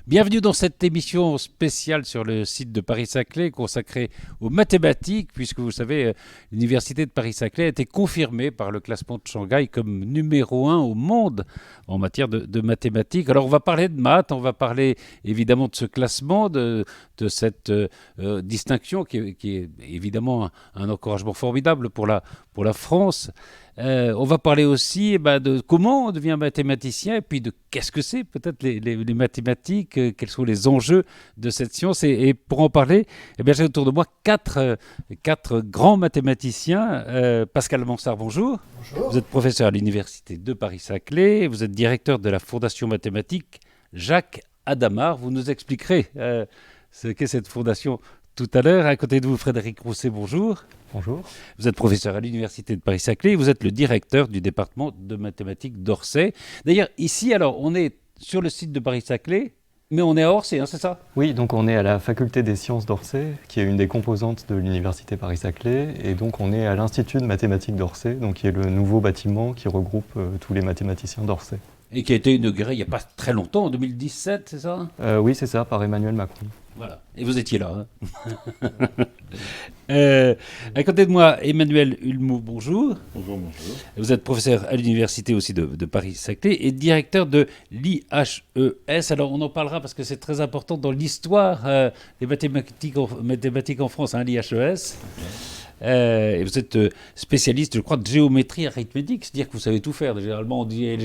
Bienvenue dans cette émission spéciale sur le site de Paris-Saclay consacrée aux mathématiques, puisque vous savez, l'université de Paris-Saclay a été confirmée par le classement de Shanghai comme numéro 1 au monde en matière de mathématiques. Alors on va parler de maths, on va parler évidemment de ce classement, de cette distinction qui est évidemment un encouragement formidable pour la France. On va parler aussi de comment on devient mathématicien et puis de qu'est-ce que c'est peut-être les mathématiques, quels sont les enjeux de cette science. Et pour en parler, j'ai autour de moi quatre grands mathématiciens. Pascal Mansart, bonjour. Bonjour. Vous êtes professeur à l'université de Paris-Saclay, vous êtes directeur de la Fondation mathématique Jacques Hadamard. Vous nous expliquerez ce qu'est cette fondation tout à l'heure. À côté de vous, Frédéric Rousset, bonjour. Bonjour. Vous êtes professeur à l'université de Paris-Saclay et vous êtes le directeur du département de mathématiques d'Orsay. D'ailleurs, ici, alors, on est sur le site de Paris-Saclay, mais on est à Orsay, c'est ça ? Oui, donc on est à la faculté des sciences d'Orsay, qui est une des composantes de l'université Paris-Saclay, et donc on est à l'Institut de mathématiques d'Orsay, donc qui est le nouveau bâtiment qui regroupe tous les mathématiciens d'Orsay. Et qui a été inauguré il n'y a pas très longtemps, en 2017, c'est ça ? Oui, c'est ça, par Emmanuel Macron. Voilà, et vous étiez là. À côté de moi, Emmanuel Hulmeau, bonjour. Bonjour, bonjour. Vous êtes professeur à l'université aussi de Paris-Saclay et directeur de l'IHES. Alors on en parlera parce que c'est très important dans l'histoire des mathématiques en France, l'IHES. Et vous êtes spécialiste, je crois, de géométrie arithmétique, c'est-à-dire que vous savez tout faire. Généralement, on dit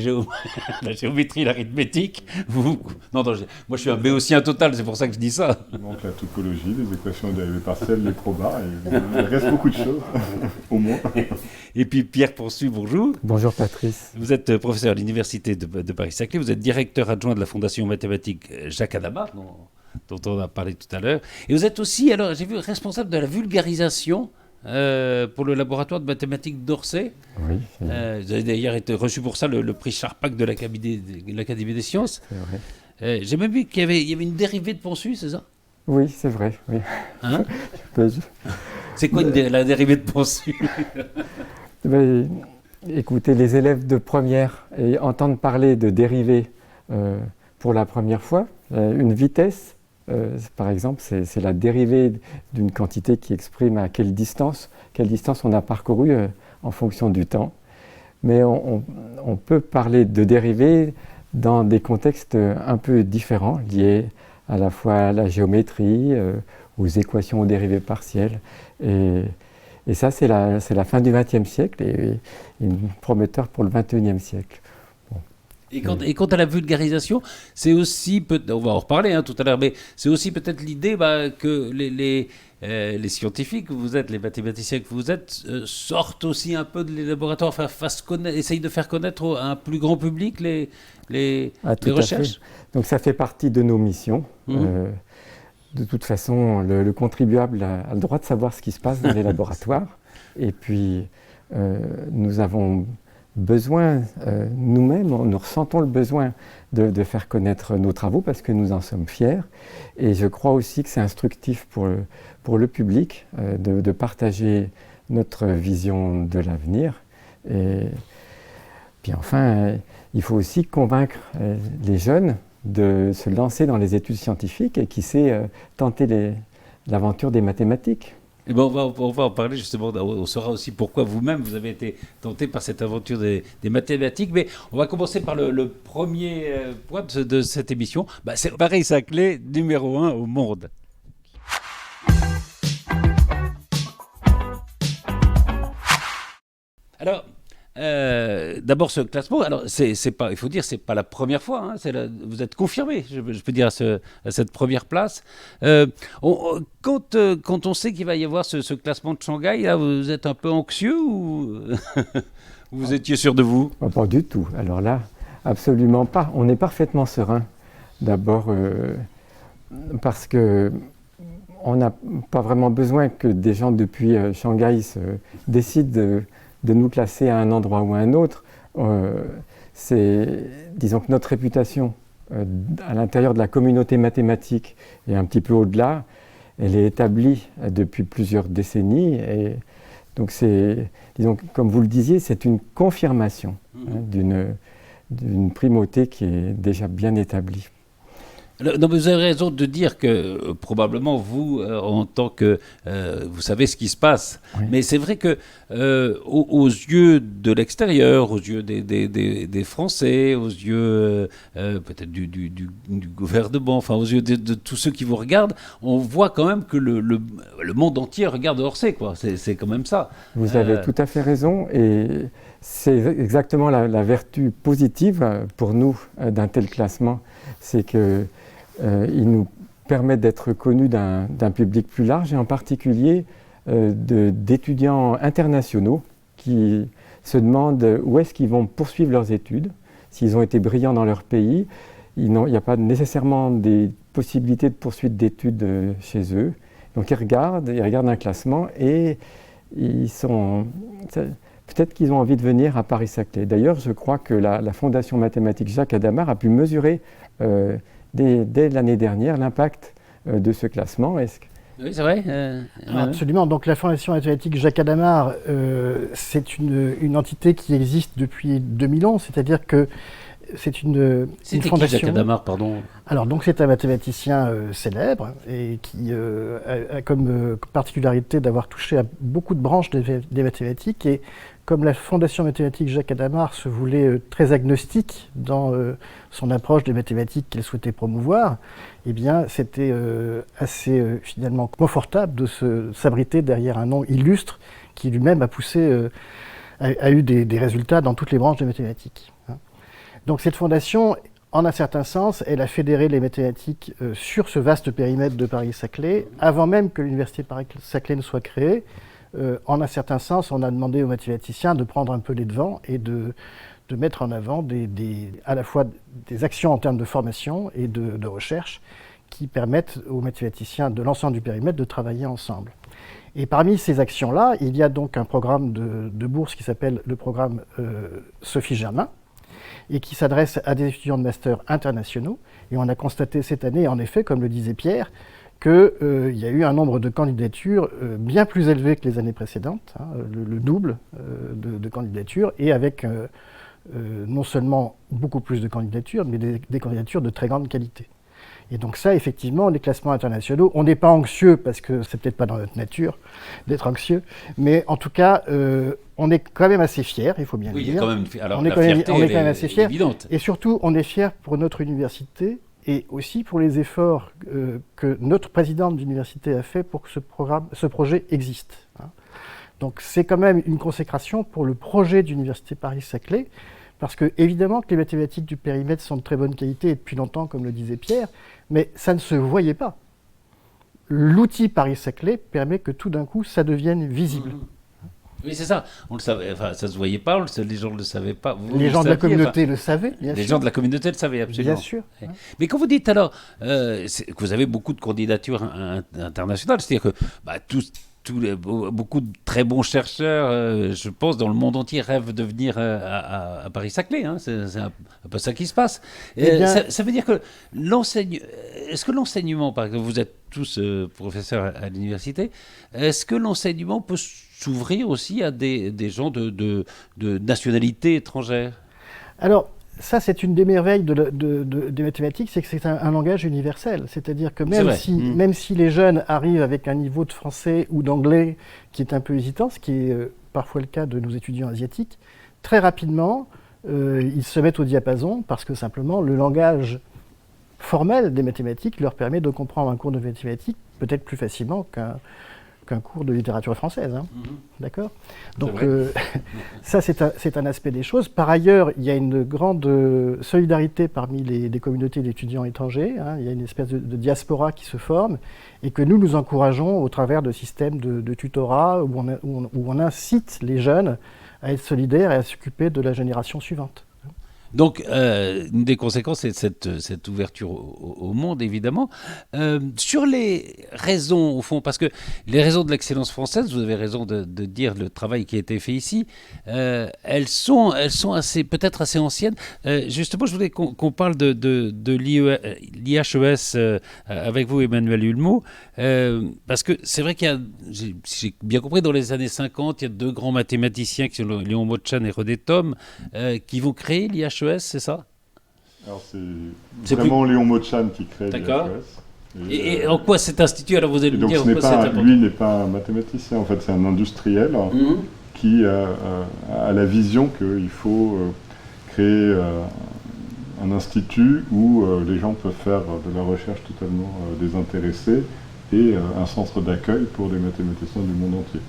la géométrie, l'arithmétique. Non, moi, je suis un béotien total, c'est pour ça que je dis ça. Il manque la topologie, les équations de dérivées partielles, les probas, et il reste beaucoup de choses, au moins. Et puis Pierre Ponsu, bonjour. Bonjour Patrice. Vous êtes professeur à l'université de Paris-Saclay, vous êtes directeur adjoint de la Fondation mathématique Jacques Hadamard, dont on a parlé tout à l'heure. Et vous êtes aussi, alors j'ai vu, responsable de la vulgarisation pour le laboratoire de mathématiques d'Orsay. Oui. Vous avez d'ailleurs été reçu pour ça le prix Charpak de l'Académie des sciences. C'est vrai. J'ai même vu qu'il y avait une dérivée de Ponsu, c'est ça ? Oui, c'est vrai. Oui. Hein ? Je- C'est quoi la dérivée de Ponsu ? Écoutez, les élèves de première et entendent parler de dérivée pour la première fois. Une vitesse, par exemple, c'est la dérivée d'une quantité qui exprime à quelle distance on a parcouru en fonction du temps. Mais on peut parler de dérivée dans des contextes un peu différents, liés à la fois à la géométrie, aux équations aux dérivées partielles. Et ça, c'est la fin du XXe siècle et prometteur pour le XXIe siècle. Et quant à la vulgarisation, c'est aussi, on va en reparler tout à l'heure, mais c'est aussi peut-être l'idée que les scientifiques que vous êtes, les mathématiciens que vous êtes, sortent aussi un peu de les laboratoires, essayent de faire connaître à un plus grand public les recherches. Donc ça fait partie de nos missions. De toute façon, le contribuable a le droit de savoir ce qui se passe dans les laboratoires. Et puis, nous avons besoin, nous-mêmes, nous ressentons le besoin de faire connaître nos travaux parce que nous en sommes fiers. Et je crois aussi que c'est instructif pour le public de partager notre vision de l'avenir. Et puis enfin, il faut aussi convaincre les jeunes de se lancer dans les études scientifiques et qui sait tenter l'aventure des mathématiques. Et on va en parler justement, on saura aussi pourquoi vous-même vous avez été tenté par cette aventure des mathématiques, mais on va commencer par le premier point de cette émission, c'est Paris-Saclay, numéro 1 au monde. Alors, d'abord ce classement, alors c'est pas, il faut dire, c'est pas la première fois, vous êtes confirmé, je peux dire, à cette première place. Quand on sait qu'il va y avoir ce classement de Shanghai, là, vous êtes un peu anxieux ou vous étiez sûr de vous ? Pas du tout. Alors là, absolument pas. On est parfaitement serein. D'abord parce que on n'a pas vraiment besoin que des gens depuis Shanghai décident de nous classer à un endroit ou à un autre. Disons que notre réputation à l'intérieur de la communauté mathématique et un petit peu au-delà, elle est établie depuis plusieurs décennies. Et donc disons, comme vous le disiez, c'est une confirmation d'une primauté qui est déjà bien établie. Non, mais vous avez raison de dire que probablement vous, en tant que vous savez ce qui se passe, Oui. mais c'est vrai que aux yeux de l'extérieur, aux yeux des Français, aux yeux peut-être du gouvernement, enfin aux yeux de tous ceux qui vous regardent, on voit quand même que le monde entier regarde Orsay, quoi. C'est quand même ça. Vous avez tout à fait raison, et c'est exactement la vertu positive pour nous d'un tel classement, c'est que il nous permet d'être connus d'un public plus large, et en particulier d'étudiants internationaux qui se demandent où est-ce qu'ils vont poursuivre leurs études, s'ils ont été brillants dans leur pays. Il n'y a pas nécessairement des possibilités de poursuite d'études chez eux. Donc ils regardent un classement et peut-être qu'ils ont envie de venir à Paris-Saclay. D'ailleurs, je crois que la Fondation mathématique Jacques Hadamard a pu mesurer dès l'année dernière l'impact de ce classement. Oui, c'est vrai. Absolument. Donc la Fondation mathématique Jacques Hadamard, c'est une entité qui existe depuis 2011, c'est-à-dire que c'est une fondation. Qui, Jacques Hadamard, pardon? Alors donc c'est un mathématicien célèbre et qui a comme particularité d'avoir touché à beaucoup de branches des mathématiques, et comme la Fondation mathématique Jacques Hadamard se voulait très agnostique dans son approche des mathématiques qu'elle souhaitait promouvoir, eh bien c'était assez finalement confortable de s'abriter derrière un nom illustre qui lui-même a eu des résultats dans toutes les branches des mathématiques. Donc cette fondation, en un certain sens, elle a fédéré les mathématiques sur ce vaste périmètre de Paris-Saclay, avant même que l'université Paris-Saclay ne soit créée. En un certain sens, on a demandé aux mathématiciens de prendre un peu les devants et de mettre en avant à la fois des actions en termes de formation et de recherche qui permettent aux mathématiciens de l'ensemble du périmètre de travailler ensemble. Et parmi ces actions-là, il y a donc un programme de bourse qui s'appelle le programme Sophie Germain, et qui s'adresse à des étudiants de master internationaux. Et on a constaté cette année, en effet, comme le disait Pierre, qu'il y a eu un nombre de candidatures bien plus élevé que les années précédentes, le double de candidatures, et avec non seulement beaucoup plus de candidatures, mais des candidatures de très grande qualité. Et donc ça, effectivement, les classements internationaux, on n'est pas anxieux, parce que c'est peut-être pas dans notre nature d'être anxieux, mais en tout cas, on est quand même assez fiers, il faut bien le dire. Quand même, alors, on est quand même assez fiers. Évidente. Et surtout, on est fiers pour notre université et aussi pour les efforts que notre présidente d'université a fait pour que ce projet existe. Donc c'est quand même une consécration pour le projet d'université Paris-Saclay, parce que évidemment que les mathématiques du périmètre sont de très bonne qualité et depuis longtemps, comme le disait Pierre, mais ça ne se voyait pas. L'outil Paris-Saclay permet que tout d'un coup, ça devienne visible. Oui, c'est ça. On le savait. Enfin, ça se voyait pas. Les gens ne le savaient pas. Les gens de la communauté le savaient, bien sûr. Les gens de la communauté le savaient, absolument. Bien sûr. Ouais. Mais quand vous dites alors que vous avez beaucoup de candidatures internationales, c'est-à-dire que beaucoup de très bons chercheurs, je pense, dans le monde entier rêvent de venir à Paris-Saclay. Hein. C'est un peu ça qui se passe. Ça veut dire que est-ce que l'enseignement, par exemple, vous êtes tous professeurs à l'université, est-ce que l'enseignement peut s'ouvrir aussi à des gens de nationalité étrangère? Alors, ça, c'est une des merveilles des mathématiques, c'est que c'est un langage universel. C'est-à-dire que même si les jeunes arrivent avec un niveau de français ou d'anglais qui est un peu hésitant, ce qui est parfois le cas de nos étudiants asiatiques, très rapidement, ils se mettent au diapason parce que simplement le langage formel des mathématiques leur permet de comprendre un cours de mathématiques peut-être plus facilement qu'un cours de littérature française. Hein. D'accord ? Donc ça, c'est un aspect des choses. Par ailleurs, il y a une grande solidarité parmi les communautés d'étudiants étrangers. Hein. Il y a une espèce de diaspora qui se forme et que nous encourageons au travers de systèmes de tutorat où on incite les jeunes à être solidaires et à s'occuper de la génération suivante. Donc, une des conséquences, c'est cette ouverture au monde, évidemment. Sur les raisons, au fond, parce que les raisons de l'excellence française, vous avez raison de dire le travail qui a été fait ici, elles sont peut-être assez anciennes. Justement, je voulais qu'on parle de l'IHES avec vous, Emmanuel Hulmeau, parce que c'est vrai j'ai bien compris, dans les années 50, il y a deux grands mathématiciens qui sont Léon Mottchan et René Thom, qui vont créer l'IHES, c'est ça ? Alors C'est vraiment Léon Motchan qui crée D'accord. l'IHES. Et en quoi cet institut, alors vous allez me donc dire, ce n'est en quoi c'est pas, important. lui n'est pas un mathématicien, en fait c'est un industriel qui a la vision qu'il faut créer un institut où les gens peuvent faire de la recherche totalement désintéressée et un centre d'accueil pour les mathématiciens du monde entier.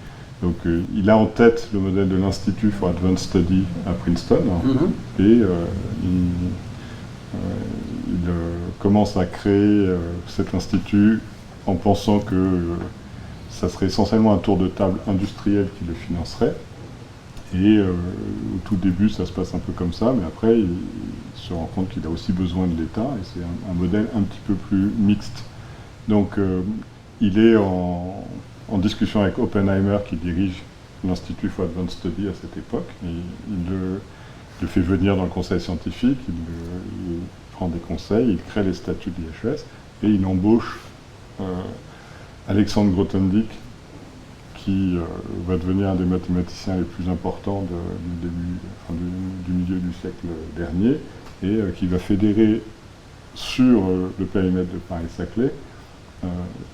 Donc il a en tête le modèle de l'Institut for Advanced Study à Princeton et il commence à créer cet institut en pensant que ça serait essentiellement un tour de table industriel qui le financerait. Et au tout début, ça se passe un peu comme ça, mais après, il se rend compte qu'il a aussi besoin de l'État, et c'est un modèle un petit peu plus mixte. Donc, il est en discussion avec Oppenheimer, qui dirige l'Institut for Advanced Study à cette époque. Et il le fait venir dans le conseil scientifique, il prend des conseils, il crée les statuts de l'IHES, et il embauche Alexandre Grothendieck, qui va devenir un des mathématiciens les plus importants du milieu du siècle dernier, et qui va fédérer sur le périmètre de Paris-Saclay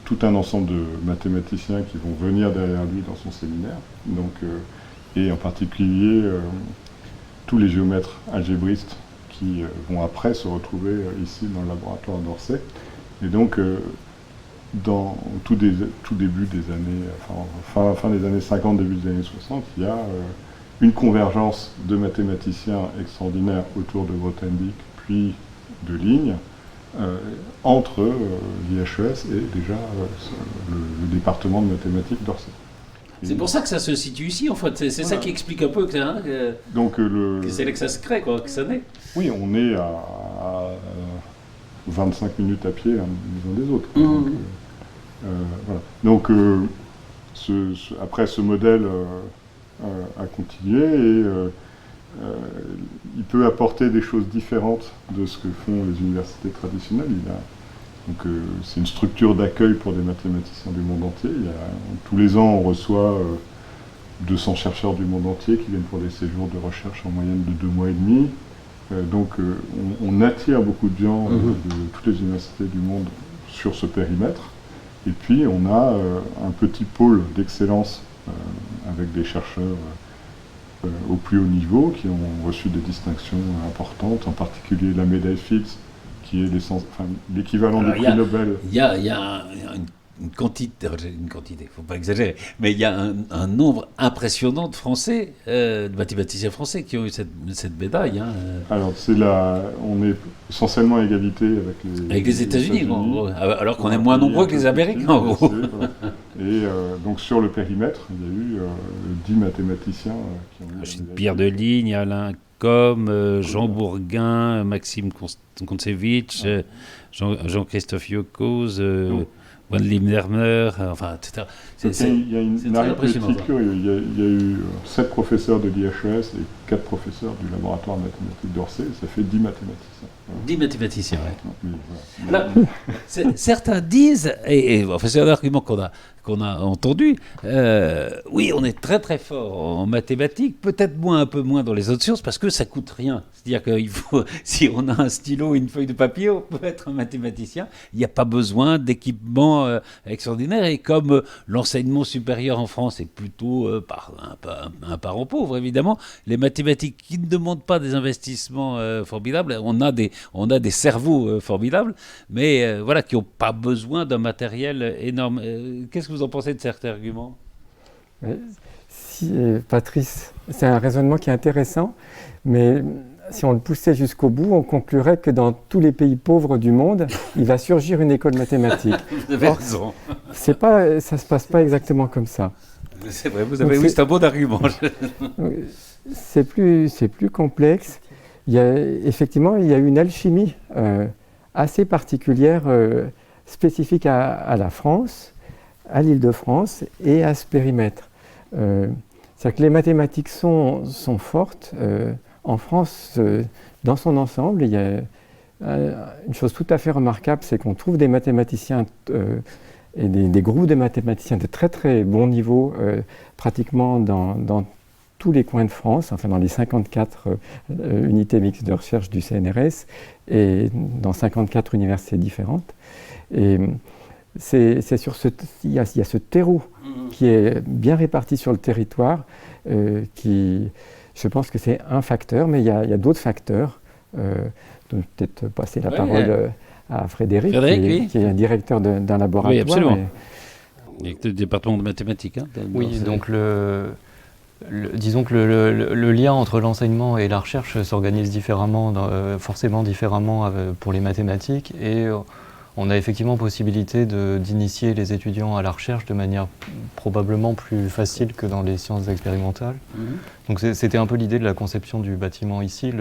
tout un ensemble de mathématiciens qui vont venir derrière lui dans son séminaire, donc, et en particulier tous les géomètres algébristes qui vont après se retrouver ici dans le laboratoire d'Orsay. Et donc, dans tout début des années, fin des années 50, début des années 60, il y a une convergence de mathématiciens extraordinaires autour de Grothendieck, puis de Ligne, entre l'IHES et déjà le département de mathématiques d'Orsay. C'est pour ça que ça se situe ici, en fait. C'est ça qui explique un peu que, Donc, que c'est là que ça se crée, quoi, que ça naît. Oui, on est à 25 minutes à pied les uns des autres. Voilà. Donc, après, ce modèle a continué et il peut apporter des choses différentes de ce que font les universités traditionnelles. C'est une structure d'accueil pour des mathématiciens du monde entier. Tous les ans, on reçoit 200 chercheurs du monde entier qui viennent pour des séjours de recherche en moyenne de 2 mois et demi. Donc on attire beaucoup de gens de toutes les universités du monde sur ce périmètre. Et puis on a un petit pôle d'excellence avec des chercheurs au plus haut niveau qui ont reçu des distinctions importantes, en particulier la médaille Fields, qui est l'équivalent du prix Nobel. Il y a une quantité, il ne faut pas exagérer, mais il y a un nombre impressionnant de Français, de mathématiciens français qui ont eu cette médaille. Alors, on est essentiellement à égalité avec les États-Unis, en gros, alors qu'on est moins nombreux que les Américains, en gros. Et donc, sur le périmètre, il y a eu 10 mathématiciens qui ont eu Pierre Deligne, Alain Combes, Jean Bourguin, Maxime Kontsevich, Jean-Christophe Yokoz, Van Limnermer, enfin, etc. Il y a une arithmétique, il y a eu 7 professeurs de l'IHES et 4 professeurs du laboratoire mathématique d'Orsay, ça fait 10 mathématiciens. 10 mathématiciens, oui. Voilà. Alors, certains disent, et enfin, c'est un argument qu'on a entendu, oui, on est très très fort en mathématiques, peut-être un peu moins dans les autres sciences, parce que ça coûte rien. C'est-à-dire qu'il faut, si on a un stylo et une feuille de papier, on peut être un mathématicien. Il n'y a pas besoin d'équipement extraordinaire. Et comme l'enseignement supérieur en France est plutôt un parent pauvre, évidemment, les mathématiques qui ne demandent pas des investissements formidables, on a des cerveaux formidables, mais voilà, qui n'ont pas besoin d'un matériel énorme. Qu'est-ce que vous en pensez de certains arguments ? Patrice, c'est un raisonnement qui est intéressant, mais si on le poussait jusqu'au bout, on conclurait que dans tous les pays pauvres du monde, il va surgir une école mathématique. Vous avez raison. Ça ne se passe pas exactement comme ça. C'est vrai, oui, c'est un bon argument. C'est plus complexe. Effectivement, il y a une alchimie assez particulière, spécifique à la France, à l'Île-de-France et à ce périmètre. C'est-à-dire que les mathématiques sont fortes. En France, dans son ensemble, il y a une chose tout à fait remarquable, c'est qu'on trouve des mathématiciens et des groupes de mathématiciens de très très bon niveau, pratiquement dans tous les coins de France, enfin dans les 54 unités mixtes de recherche du CNRS et dans 54 universités différentes. Et c'est sur il y a ce terreau qui est bien réparti sur le territoire, qui, je pense que c'est un facteur, mais il y a d'autres facteurs. Donc peut-être passer la parole à Frédéric, qui est un directeur d'un laboratoire. Oui, absolument. Avec le département de mathématiques. Hein, oui, donc disons que le lien entre l'enseignement et la recherche s'organise différemment, forcément différemment pour les mathématiques, et on a effectivement possibilité d'initier les étudiants à la recherche de manière probablement plus facile que dans les sciences expérimentales. Donc c'était un peu l'idée de la conception du bâtiment ici.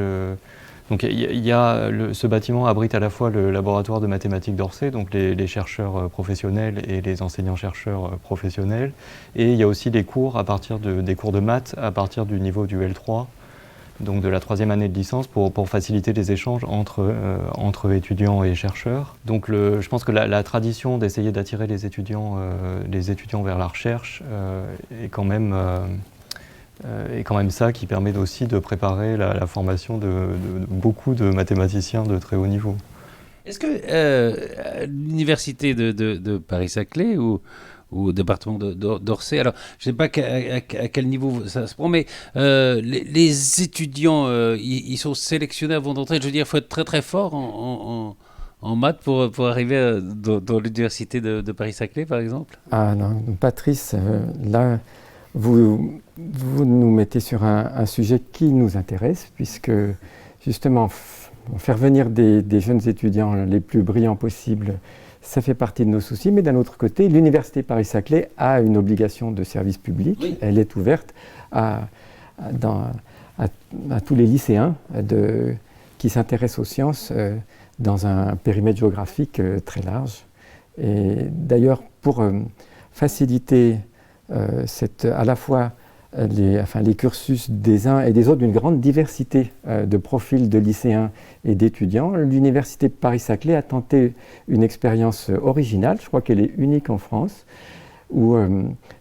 Donc ce bâtiment abrite à la fois le laboratoire de mathématiques d'Orsay, donc les chercheurs professionnels et les enseignants-chercheurs professionnels, et il y a aussi des cours des cours de maths à partir du niveau du L3, donc de la 3e année de licence, pour faciliter les échanges entre étudiants et chercheurs. Donc je pense que la tradition d'essayer d'attirer les étudiants vers la recherche est quand même ça qui permet aussi de préparer la formation de beaucoup de mathématiciens de très haut niveau. Est-ce que l'université de Paris-Saclay ou au département d'Orsay, alors je ne sais pas à quel niveau ça se prend, mais les étudiants, ils sont sélectionnés avant d'entrer. Je veux dire, il faut être très très fort en maths pour arriver dans l'université de Paris-Saclay, par exemple. Ah non, Patrice, là... Vous nous mettez sur un sujet qui nous intéresse, puisque justement, faire venir des jeunes étudiants les plus brillants possibles, ça fait partie de nos soucis. Mais d'un autre côté, l'Université Paris-Saclay a une obligation de service public. Oui. Elle est ouverte à tous les lycéens qui s'intéressent aux sciences dans un périmètre géographique très large. Et d'ailleurs, pour faciliter à la fois les cursus des uns et des autres d'une grande diversité de profils de lycéens et d'étudiants, l'Université Paris-Saclay a tenté une expérience originale, je crois qu'elle est unique en France, où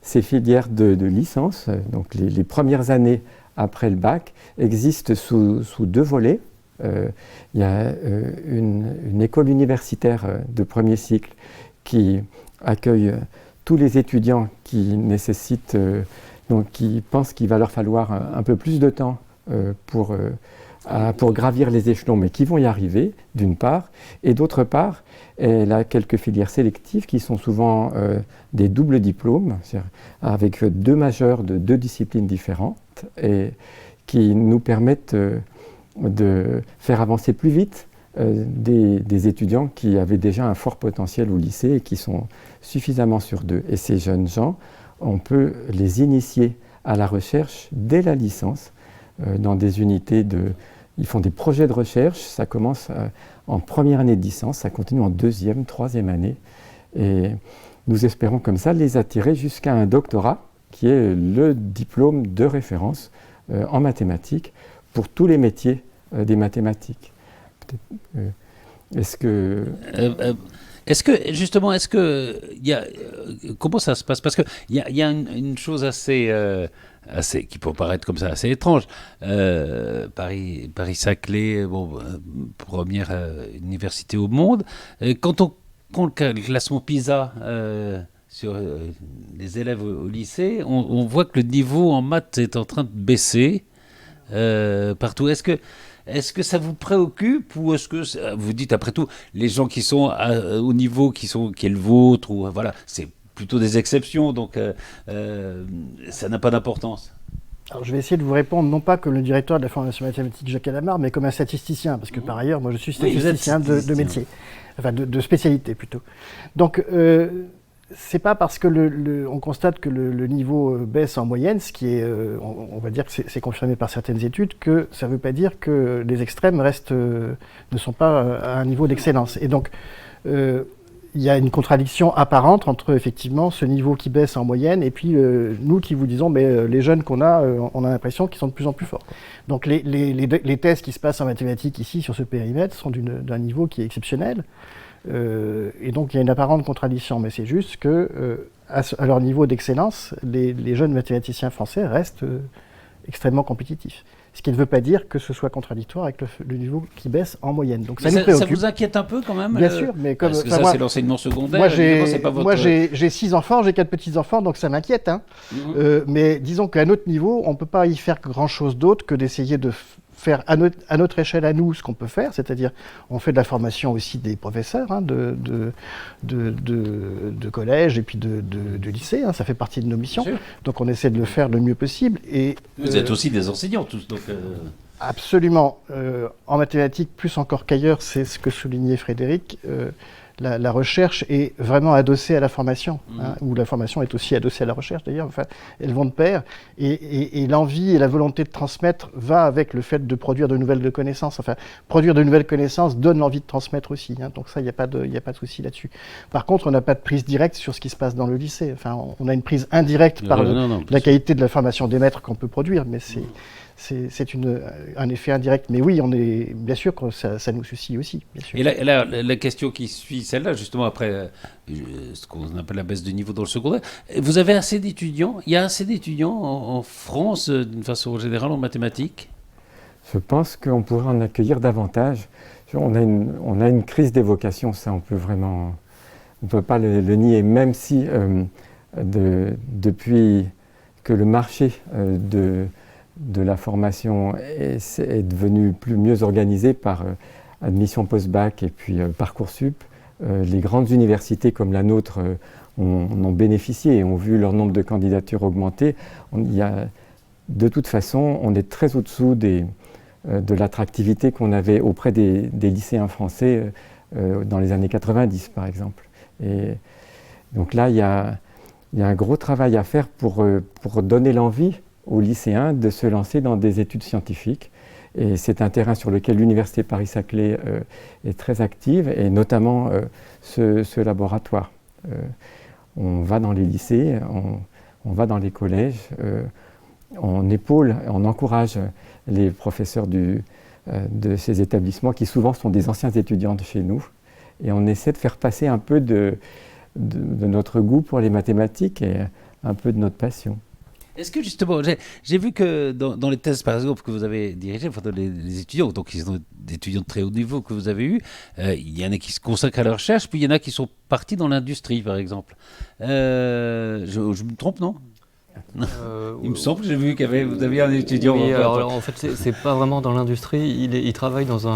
ces filières de licence, donc les premières années après le bac, existent sous 2 volets. Il y a une école universitaire de premier cycle qui accueille tous les étudiants qui nécessitent, qui pensent qu'il va leur falloir un peu plus de temps pour gravir les échelons, mais qui vont y arriver, d'une part, et d'autre part, elle a quelques filières sélectives qui sont souvent des doubles diplômes, avec 2 majeurs de 2 disciplines différentes, et qui nous permettent de faire avancer plus vite des étudiants qui avaient déjà un fort potentiel au lycée et qui sont suffisamment sur 2. Et ces jeunes gens, on peut les initier à la recherche dès la licence, dans des unités ils font des projets de recherche, ça commence en première année de licence, ça continue en 2e, 3e année. Et nous espérons comme ça les attirer jusqu'à un doctorat, qui est le diplôme de référence en mathématiques pour tous les métiers des mathématiques. Est-ce que comment ça se passe? Parce que il y a une chose assez qui peut paraître comme ça assez étrange. Paris-Saclay, première université au monde. Quand on compte le classement PISA sur les élèves au lycée, on voit que le niveau en maths est en train de baisser partout. Est-ce que ça vous préoccupe, ou est-ce que vous dites, après tout, les gens qui sont au niveau qui est le vôtre, ou voilà, c'est plutôt des exceptions, donc ça n'a pas d'importance? Alors, je vais essayer de vous répondre, non pas comme le directeur de la formation mathématique Jacques Adamar, mais comme un statisticien, parce que par ailleurs, moi je suis statisticien de métier, enfin de spécialité plutôt. Donc, c'est pas parce que on constate que le niveau baisse en moyenne, ce qui est, on va dire que c'est confirmé par certaines études, que ça ne veut pas dire que les extrêmes ne sont pas à un niveau d'excellence. Et donc, il y a une contradiction apparente entre effectivement ce niveau qui baisse en moyenne et puis nous qui vous disons, mais les jeunes qu'on a, on a l'impression qu'ils sont de plus en plus forts. Donc les tests qui se passent en mathématiques ici sur ce périmètre sont d'un niveau qui est exceptionnel. Et donc il y a une apparente contradiction, mais c'est juste que à leur niveau d'excellence, les jeunes mathématiciens français restent extrêmement compétitif. Ce qui ne veut pas dire que ce soit contradictoire avec le niveau qui baisse en moyenne. Donc ça Mais nous préoccupe. ça vous inquiète un peu quand même Bien sûr, mais comme parce que ça, c'est l'enseignement secondaire. moi, évidemment, c'est pas votre... j'ai 6 enfants, j'ai 4 petits-enfants, donc ça m'inquiète. Hein. Mais disons qu'à notre niveau, on ne peut pas y faire grand-chose d'autre que d'essayer de faire à notre échelle à nous ce qu'on peut faire, c'est-à-dire on fait de la formation aussi des professeurs de collège et puis de lycée, hein, ça fait partie de nos missions. Donc on essaie de le faire le mieux possible. Et, vous êtes aussi des enseignants tous, donc... Absolument. En mathématiques, plus encore qu'ailleurs, c'est ce que soulignait Frédéric, la recherche est vraiment adossée à la formation, hein, ou la formation est aussi adossée à la recherche d'ailleurs, enfin, elles vont de pair, et l'envie et la volonté de transmettre va avec le fait de produire de nouvelles connaissances. Enfin, produire de nouvelles connaissances donne l'envie de transmettre aussi, hein, donc ça, il n'y a pas de souci là-dessus. Par contre, on n'a pas de prise directe sur ce qui se passe dans le lycée. Enfin, on a une prise indirecte par la qualité de la formation des maîtres qu'on peut produire, mais c'est un effet indirect. Mais oui, on est bien sûr que ça nous soucie aussi. Bien sûr. Et là, la question qui suit celle-là, justement après ce qu'on appelle la baisse de niveau dans le secondaire, vous avez assez d'étudiants? Il y a assez d'étudiants en France, d'une façon générale, en mathématiques? Je pense qu'on pourrait en accueillir davantage. On a une crise des vocations, ça on peut pas le nier, même si depuis que le marché de la formation est devenu mieux organisé par admission post-bac et puis Parcoursup. Les grandes universités comme la nôtre en ont bénéficié et ont vu leur nombre de candidatures augmenter. De toute façon, on est très au-dessous de l'attractivité qu'on avait auprès des lycéens français dans les années 90, par exemple. Et donc là, il y a un gros travail à faire pour donner l'envie aux lycéens de se lancer dans des études scientifiques. Et c'est un terrain sur lequel l'Université Paris-Saclay est très active, et notamment ce laboratoire. On va dans les lycées, on va dans les collèges, on épaule, on encourage les professeurs de ces établissements qui souvent sont des anciens étudiants de chez nous. Et on essaie de faire passer un peu de notre goût pour les mathématiques et un peu de notre passion. Est-ce que justement, j'ai vu que dans les thèses par exemple que vous avez dirigées, enfin, les étudiants, donc ils sont des étudiants de très haut niveau que vous avez eus, il y en a qui se consacrent à la recherche, puis il y en a qui sont partis dans l'industrie par exemple. Je me trompe, non? Il me semble que j'ai vu vous aviez un étudiant. Oui, alors en fait c'est pas vraiment dans l'industrie, il travaille dans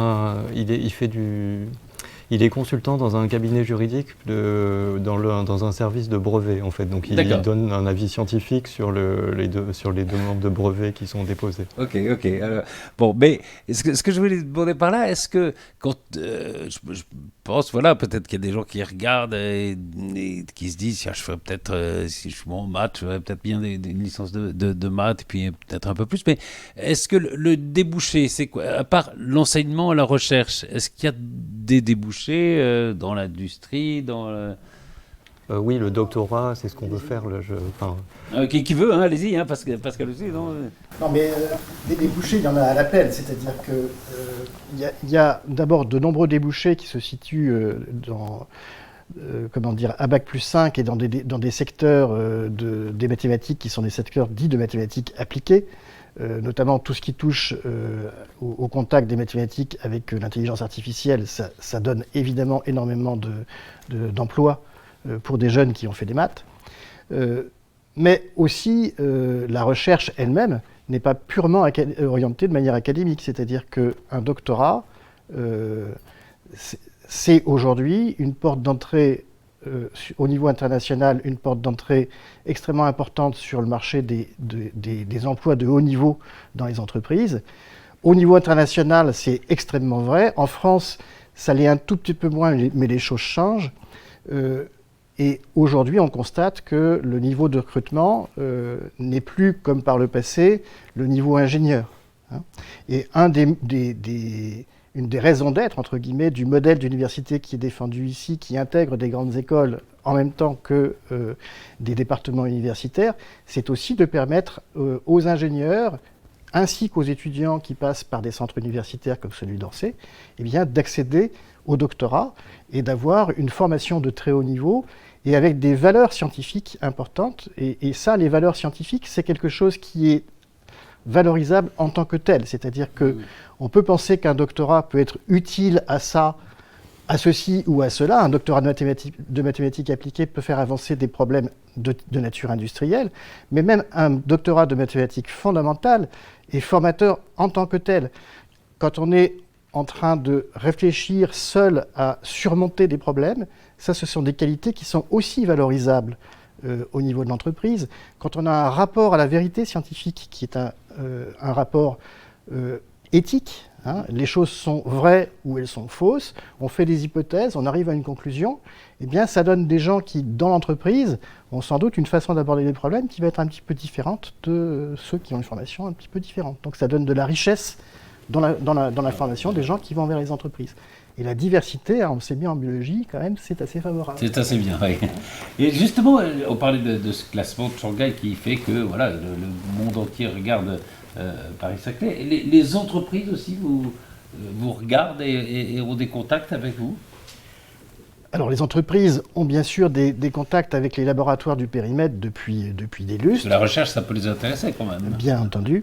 il est consultant dans un cabinet juridique dans un service de brevet en fait. Donc il donne un avis scientifique sur les demandes de brevets qui sont déposées. Ok. Alors, bon, mais ce que je voulais demander par là, est-ce que quand je pense, voilà, peut-être qu'il y a des gens qui regardent et qui se disent, je ferais peut-être, si je suis bon en maths, je ferais peut-être bien une licence de maths et puis peut-être un peu plus. Mais est-ce que le débouché, c'est quoi? À part l'enseignement, la recherche, est-ce qu'il y a des débouchés dans l'industrie, oui, le doctorat, c'est ce qu'on veut faire. Qui veut, hein, allez-y, hein, Pascal aussi, non? Non, mais des débouchés, il y en a à l'appel, c'est-à-dire que il y a d'abord de nombreux débouchés qui se situent à Bac+5 et dans des secteurs des mathématiques qui sont des secteurs dits de mathématiques appliquées. Notamment tout ce qui touche au contact des mathématiques avec l'intelligence artificielle, ça donne évidemment énormément d'emplois pour des jeunes qui ont fait des maths. Mais aussi, la recherche elle-même n'est pas purement orientée de manière académique, c'est-à-dire qu'un doctorat, c'est aujourd'hui une porte d'entrée au niveau international, une porte d'entrée extrêmement importante sur le marché des emplois de haut niveau dans les entreprises. Au niveau international, c'est extrêmement vrai. En France, ça l'est un tout petit peu moins, mais les choses changent. Et aujourd'hui, on constate que le niveau de recrutement n'est plus, comme par le passé, le niveau ingénieur. Hein. Et une des raisons d'être, entre guillemets, du modèle d'université qui est défendu ici, qui intègre des grandes écoles en même temps que des départements universitaires, c'est aussi de permettre aux ingénieurs, ainsi qu'aux étudiants qui passent par des centres universitaires comme celui d'Orsay, d'accéder au doctorat et d'avoir une formation de très haut niveau et avec des valeurs scientifiques importantes. Et ça, les valeurs scientifiques, c'est quelque chose qui est valorisable en tant que tel. C'est-à-dire qu'on peut penser qu'un doctorat peut être utile à ça, à ceci ou à cela. Un doctorat de mathématiques appliquées peut faire avancer des problèmes de nature industrielle, mais même un doctorat de mathématiques fondamentales est formateur en tant que tel. Quand on est en train de réfléchir seul à surmonter des problèmes, ça, ce sont des qualités qui sont aussi valorisables au niveau de l'entreprise. Quand on a un rapport à la vérité scientifique qui est un rapport éthique, hein, les choses sont vraies ou elles sont fausses, on fait des hypothèses, on arrive à une conclusion, eh bien ça donne des gens qui, dans l'entreprise, ont sans doute une façon d'aborder les problèmes qui va être un petit peu différente de ceux qui ont une formation un petit peu différente. Donc ça donne de la richesse dans la formation des gens qui vont vers les entreprises. Et la diversité, on sait bien en biologie, quand même, c'est assez favorable. C'est assez bien, oui. Et justement, on parlait de ce classement de Shanghai qui fait que voilà, le monde entier regarde Paris-Saclay. Les entreprises aussi vous regardent et ont des contacts avec vous? Alors les entreprises ont bien sûr des contacts avec les laboratoires du périmètre depuis des lustres. Parce que la recherche, ça peut les intéresser quand même. Bien entendu.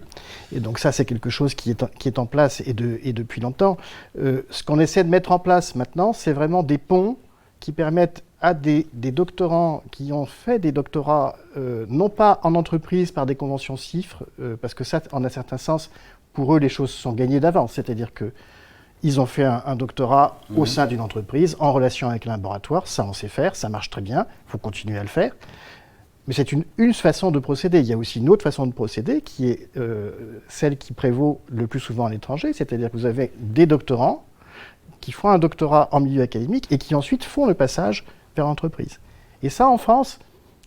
Et donc ça, c'est quelque chose qui est en place et depuis longtemps. Ce qu'on essaie de mettre en place maintenant, c'est vraiment des ponts qui permettent à des doctorants qui ont fait des doctorats, non pas en entreprise par des conventions CIFRE, parce que ça, en un certain sens, pour eux, les choses sont gagnées d'avance. C'est-à-dire que ils ont fait un doctorat au sein d'une entreprise, en relation avec un laboratoire, ça on sait faire, ça marche très bien, il faut continuer à le faire. Mais c'est une façon de procéder. Il y a aussi une autre façon de procéder qui est celle qui prévaut le plus souvent à l'étranger, c'est-à-dire que vous avez des doctorants qui font un doctorat en milieu académique et qui ensuite font le passage vers l'entreprise. Et ça, en France,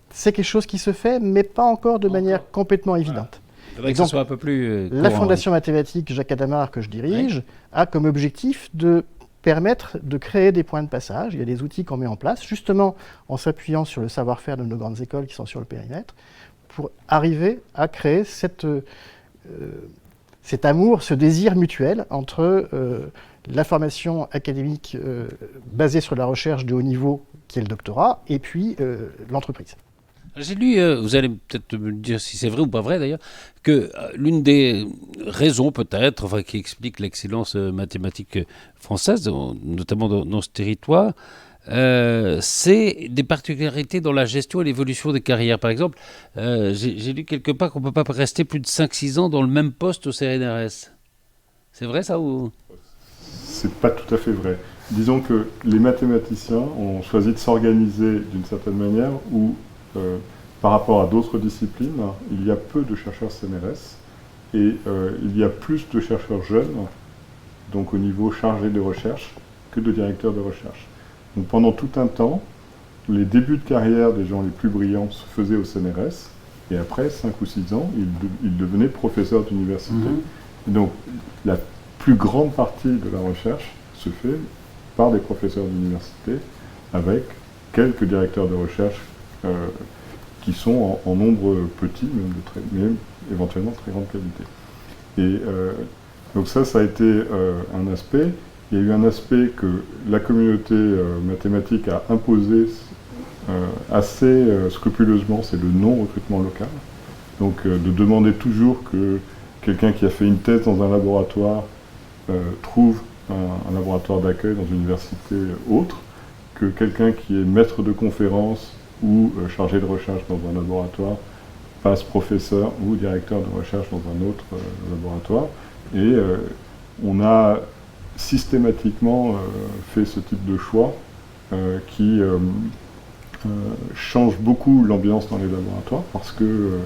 c'est quelque chose qui se fait, mais pas encore de manière complètement évidente. Il faudrait que ce soit un peu plus la Fondation mathématique Jacques Hadamard, que je dirige, a comme objectif de permettre de créer des points de passage. Il y a des outils qu'on met en place, justement en s'appuyant sur le savoir-faire de nos grandes écoles qui sont sur le périmètre, pour arriver à créer cet amour, ce désir mutuel entre la formation académique basée sur la recherche de haut niveau, qui est le doctorat, et puis l'entreprise. J'ai lu, vous allez peut-être me dire si c'est vrai ou pas vrai d'ailleurs, que l'une des raisons peut-être, enfin, qui explique l'excellence mathématique française, notamment dans ce territoire, c'est des particularités dans la gestion et l'évolution des carrières. Par exemple, j'ai lu quelque part qu'on ne peut pas rester plus de 5-6 ans dans le même poste au CNRS. C'est vrai ça ou... C'est pas tout à fait vrai. Disons que les mathématiciens ont choisi de s'organiser d'une certaine manière où par rapport à d'autres disciplines, il y a peu de chercheurs CNRS et il y a plus de chercheurs jeunes, donc au niveau chargé de recherche, que de directeurs de recherche. Donc pendant tout un temps, les débuts de carrière des gens les plus brillants se faisaient au CNRS et après 5 ou 6 ans, ils devenaient professeurs d'université. Et donc la plus grande partie de la recherche se fait par des professeurs d'université avec quelques directeurs de recherche qui sont en nombre petit, mais éventuellement de très grande qualité. Et donc ça a été un aspect. Il y a eu un aspect que la communauté mathématique a imposé assez scrupuleusement, c'est le non-recrutement local. Donc de demander toujours que quelqu'un qui a fait une thèse dans un laboratoire trouve un laboratoire d'accueil dans une université autre, que quelqu'un qui est maître de conférence ou chargé de recherche dans un laboratoire passe professeur ou directeur de recherche dans un autre laboratoire. Et on a systématiquement fait ce type de choix qui change beaucoup l'ambiance dans les laboratoires parce que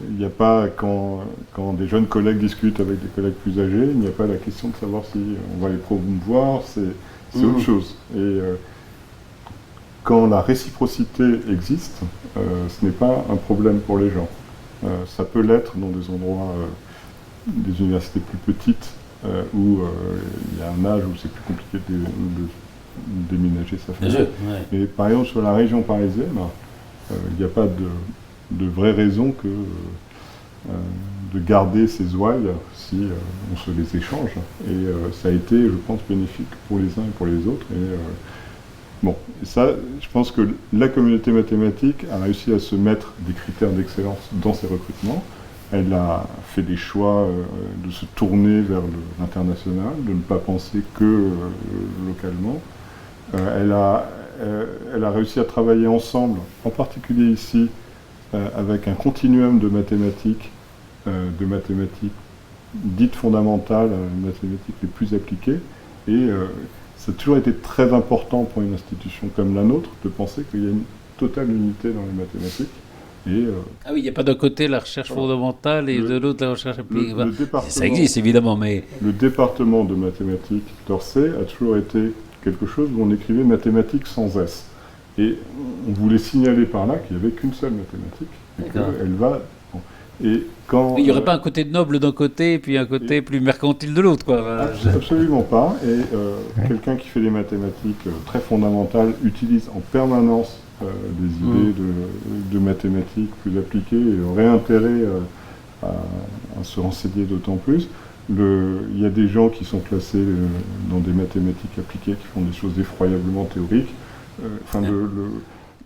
il n'y a pas, quand des jeunes collègues discutent avec des collègues plus âgés, il n'y a pas la question de savoir si on va les promouvoir, c'est autre chose. Et quand la réciprocité existe, ce n'est pas un problème pour les gens. Ça peut l'être dans des endroits, des universités plus petites, où il y a un âge où c'est plus compliqué de déménager sa famille. Mais par exemple, sur la région parisienne, il n'y a pas de vraie raison que de garder ces ouailles si on se les échange. Et ça a été, je pense, bénéfique pour les uns et pour les autres. Et, bon, et ça, je pense que la communauté mathématique a réussi à se mettre des critères d'excellence dans ses recrutements, Elle a fait des choix de se tourner vers l'international, de ne pas penser que localement. Elle a réussi à travailler ensemble, en particulier ici, avec un continuum de mathématiques dites fondamentales, les mathématiques les plus appliquées. Et ça a toujours été très important pour une institution comme la nôtre de penser qu'il y a une totale unité dans les mathématiques. Ah oui, il n'y a pas d'un côté la recherche fondamentale et de l'autre la recherche appliquée. Ça existe évidemment, mais... Le département de mathématiques d'Orsay a toujours été quelque chose où on écrivait mathématiques sans S. Et on voulait signaler par là qu'il n'y avait qu'une seule mathématique. Et qu'elle va... Et quand, il n'y aurait pas un côté noble d'un côté et puis un côté plus mercantile de l'autre, quoi. Absolument pas. Et quelqu'un qui fait des mathématiques très fondamentales utilise en permanence des idées de mathématiques plus appliquées et aurait intérêt à se renseigner d'autant plus. Il y a des gens qui sont classés dans des mathématiques appliquées qui font des choses effroyablement théoriques.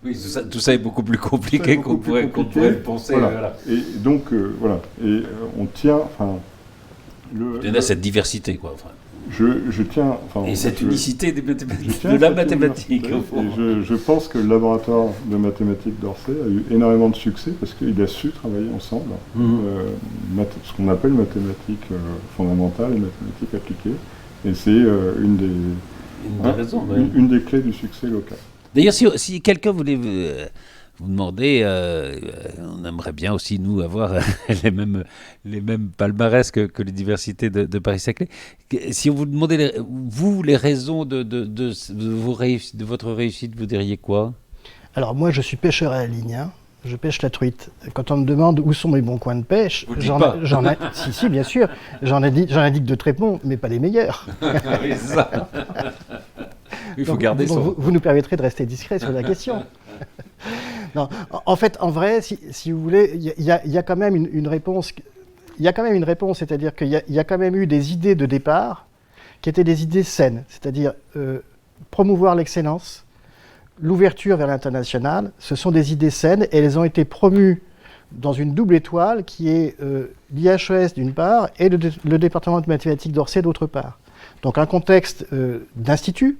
Oui, tout ça est beaucoup plus compliqué qu'on pourrait le penser. Voilà. Et donc, voilà. Et on tient... Il y a cette diversité, quoi. Je tiens... Et cette unicité des mathématiques, de la mathématique, au fond. Je pense que le laboratoire de mathématiques d'Orsay a eu énormément de succès parce qu'il a su travailler ensemble. Ce qu'on appelle mathématiques fondamentales et mathématiques appliquées. Et c'est une des clés du succès local. D'ailleurs, si quelqu'un voulait vous demander, on aimerait bien aussi, nous, avoir les mêmes palmarès que l'Université de Paris-Saclay. Si on vous demandait, les raisons de votre réussite, vous diriez quoi? Alors moi, je suis pêcheur à la ligne, hein. Je pêche la truite. Quand on me demande où sont mes bons coins de pêche, si, bien sûr, j'en indique de très bons, mais pas les meilleurs. Oui, c'est ça. Il faut garder son... Vous nous permettrez de rester discret sur la question. Non, en fait, en vrai, si vous voulez, il y a quand même une réponse. Il y a quand même une réponse, c'est-à-dire qu'il y a quand même eu des idées de départ qui étaient des idées saines, c'est-à-dire promouvoir l'excellence, l'ouverture vers l'international. Ce sont des idées saines et elles ont été promues dans une double étoile qui est l'IHES d'une part et le département de mathématiques d'Orsay d'autre part. Donc un contexte d'institut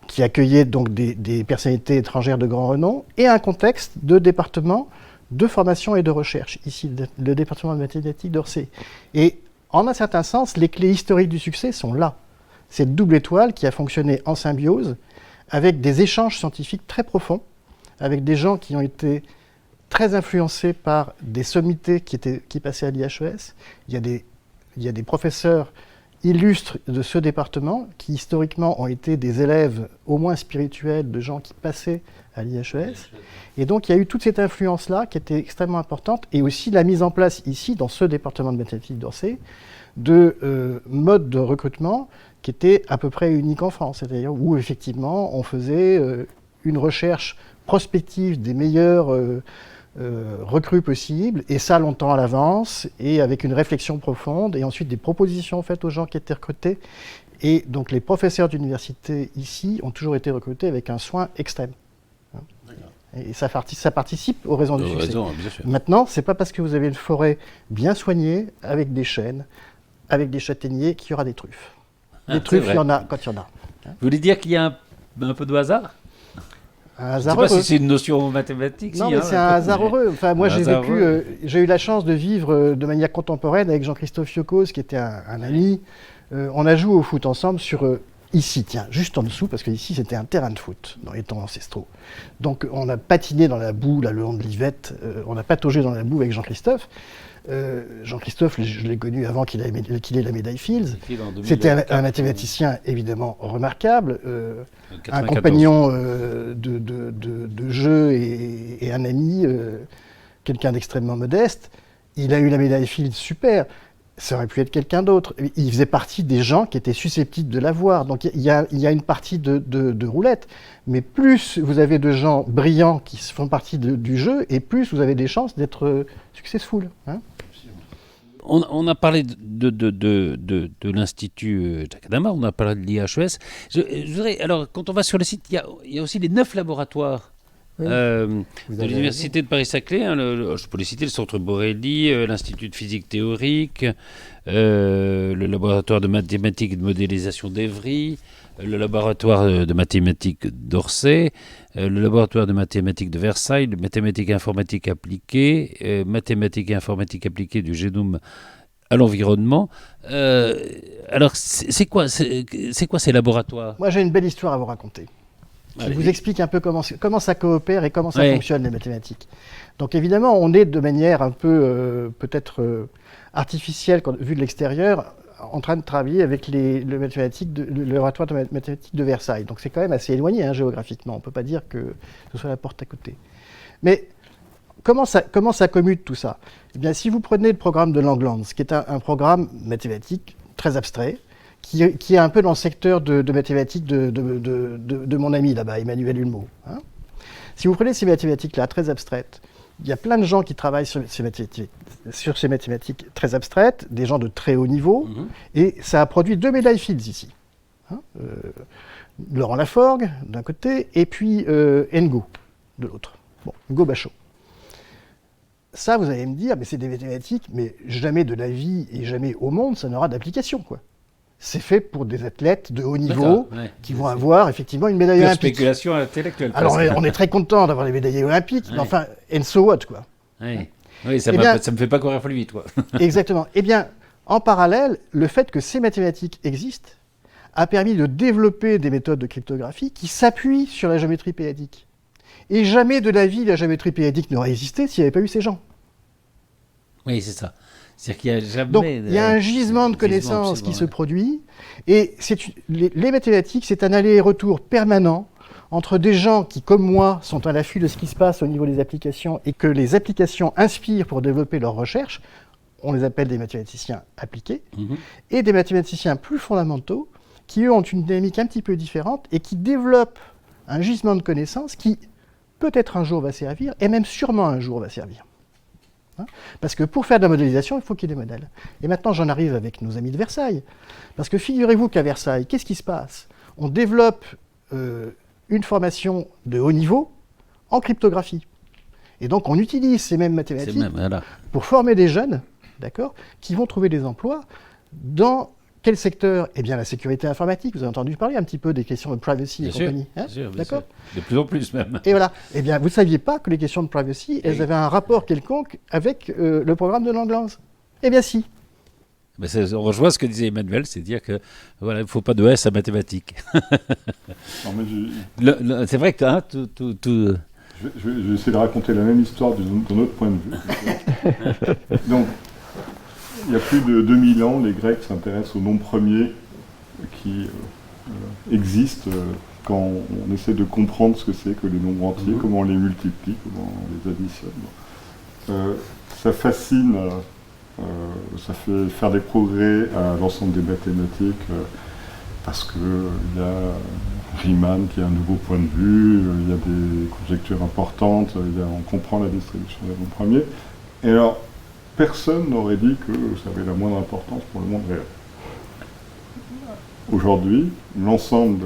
qui accueillait donc des personnalités étrangères de grand renom et un contexte de département de formation et de recherche, ici le département de mathématiques d'Orsay. Et en un certain sens, les clés historiques du succès sont là. Cette double étoile qui a fonctionné en symbiose avec des échanges scientifiques très profonds, avec des gens qui ont été très influencés par des sommités qui passaient à l'IHES. Il y a des professeurs illustres de ce département qui historiquement ont été des élèves au moins spirituels de gens qui passaient à l'IHES. Et donc il y a eu toute cette influence-là qui était extrêmement importante et aussi la mise en place ici, dans ce département de mathématiques d'Orsay, de modes de recrutement qui étaient à peu près uniques en France, c'est-à-dire où effectivement on faisait une recherche prospective des meilleurs recrues possibles, et ça longtemps à l'avance, et avec une réflexion profonde, et ensuite des propositions faites aux gens qui étaient recrutés. Et donc les professeurs d'université ici ont toujours été recrutés avec un soin extrême. Et ça participe aux raisons du succès. Maintenant, c'est pas parce que vous avez une forêt bien soignée, avec des chênes, avec des châtaigniers, qu'il y aura des truffes. Des truffes, il y en a quand il y en a. Vous voulez dire qu'il y a un peu de hasard? Un hasard je ne sais pas si c'est une notion mathématique. Non, mais c'est un hasard heureux. Enfin, moi, j'ai eu la chance de vivre de manière contemporaine avec Jean-Christophe Fiocos, qui était un ami. On a joué au foot ensemble sur... ici, tiens, juste en dessous, parce qu'ici, c'était un terrain de foot, dans les temps ancestraux. Donc, on a patiné dans la boue, là, le long de l'Yvette. On a pataugé dans la boue avec Jean-Christophe. Jean-Christophe, je l'ai connu avant qu'il ait la médaille Fields. C'était un mathématicien évidemment remarquable, un compagnon de jeu et un ami, quelqu'un d'extrêmement modeste. Il a eu la médaille Fields, super. Ça aurait pu être quelqu'un d'autre. Il faisait partie des gens qui étaient susceptibles de l'avoir. Donc il y a une partie de roulette. Mais plus vous avez de gens brillants qui font partie du jeu, et plus vous avez des chances d'être successful. Hein. On a parlé de l'Institut Jacques Hadamard, on a parlé de l'IHES. Je voudrais, alors, quand on va sur le site, il y a aussi les 9 laboratoires Oui, de vous avez l'Université de Paris-Saclay. Hein, je peux les citer, le Centre Borelli, l'Institut de physique théorique, le laboratoire de mathématiques et de modélisation d'Evry, le laboratoire de mathématiques d'Orsay, le laboratoire de mathématiques de Versailles, le mathématiques et informatique appliquée, mathématiques et informatique appliquée du génome à l'environnement. Alors, c'est quoi ces laboratoires? Moi, j'ai une belle histoire à vous raconter. Qui Allez. vous explique un peu comment ça coopère et comment ça Ouais. fonctionne, les mathématiques. Donc évidemment, on est de manière un peu peut-être artificielle, vu de l'extérieur, en train de travailler avec le laboratoire de mathématiques de Versailles. Donc c'est quand même assez éloigné hein, géographiquement. On ne peut pas dire que ce soit la porte à côté. Mais comment ça commute tout ça? Eh bien, si vous prenez le programme de Langlands, qui est un programme mathématique très abstrait, qui est un peu dans le secteur de mathématiques de mon ami là-bas, Emmanuel Hulmeau. Hein. Si vous prenez ces mathématiques-là, très abstraites, il y a plein de gens qui travaillent sur ces mathématiques très abstraites, des gens de très haut niveau, et ça a produit 2 médailles Fields ici. Hein. Laurent Laforgue, d'un côté, et puis Ngo, de l'autre. Bon, Ngo Bachot. Ça, vous allez me dire, mais c'est des mathématiques, mais jamais de la vie et jamais au monde, ça n'aura d'application, quoi. C'est fait pour des athlètes de haut niveau qui vont avoir effectivement une médaille olympique. Spéculation intellectuelle. Alors on est très content d'avoir les médaillés olympiques, mais enfin, and so what, quoi. Oui, ça Eh me bien- fait pas courir plus vite, quoi. Exactement. Eh bien, en parallèle, le fait que ces mathématiques existent a permis de développer des méthodes de cryptographie qui s'appuient sur la géométrie péadique. Et jamais de la vie, la géométrie péadique n'aurait existé s'il n'y avait pas eu ces gens. Oui, c'est ça. C'est-à-dire qu'il n'y a jamais... Donc, il y a un gisement de connaissances qui se produit, et les mathématiques, c'est un aller-retour permanent entre des gens qui, comme moi, sont à l'affût de ce qui se passe au niveau des applications, et que les applications inspirent pour développer leurs recherches, on les appelle des mathématiciens appliqués, et des mathématiciens plus fondamentaux, qui, eux, ont une dynamique un petit peu différente, et qui développent un gisement de connaissances qui, peut-être un jour va servir, et même sûrement un jour va servir. Hein, parce que pour faire de la modélisation, il faut qu'il y ait des modèles. Et maintenant, j'en arrive avec nos amis de Versailles. Parce que figurez-vous qu'à Versailles, qu'est-ce qui se passe? On développe une formation de haut niveau en cryptographie. Et donc, on utilise ces mêmes mathématiques pour former des jeunes, d'accord, qui vont trouver des emplois dans quel secteur? Eh bien, la sécurité informatique. Vous avez entendu parler un petit peu des questions de privacy et compagnie. Hein, d'accord. De plus en plus, même. Et voilà. Eh bien, vous ne saviez pas que les questions de privacy, elles avaient un rapport quelconque avec le programme de Langlands. Eh bien, si. Mais on rejoint ce que disait Emmanuel, c'est dire que voilà, il ne faut pas de S à mathématiques. Non, mais c'est vrai que hein, tout... Je vais essayer de raconter la même histoire d'un autre point de vue. Donc, il y a plus de 2000 ans, les Grecs s'intéressent aux nombres premiers qui existent quand on essaie de comprendre ce que c'est que les nombres entiers, comment on les multiplie, comment on les additionne. Ça fascine, ça fait faire des progrès à l'ensemble des mathématiques, parce qu'il y a Riemann qui a un nouveau point de vue, il y a des conjectures importantes, on comprend la distribution des nombres premiers. Et alors, personne n'aurait dit que ça avait la moindre importance pour le monde réel. Aujourd'hui, l'ensemble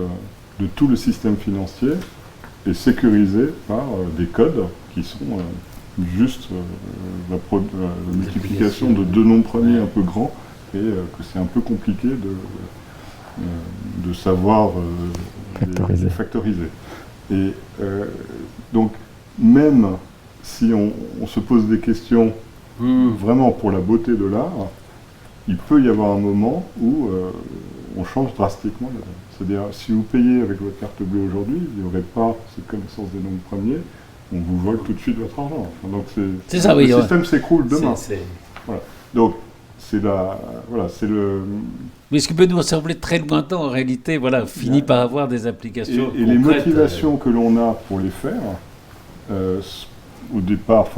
de tout le système financier est sécurisé par des codes qui sont juste la multiplication de deux nombres premiers un peu grands, et que c'est un peu compliqué de savoir les factoriser. Et donc, même si on se pose des questions vraiment pour la beauté de l'art, il peut y avoir un moment où on change drastiquement la donne. C'est-à-dire, si vous payez avec votre carte bleue aujourd'hui, il n'y aurait pas cette connaissance des nombres premiers, on vous vole tout de suite votre argent. Enfin, donc c'est ça, oui, le système s'écroule demain. Voilà. Donc, c'est le... Mais ce qui peut nous sembler très lointain, en réalité, voilà, finit par avoir des applications et les motivations que l'on a pour les faire, au départ,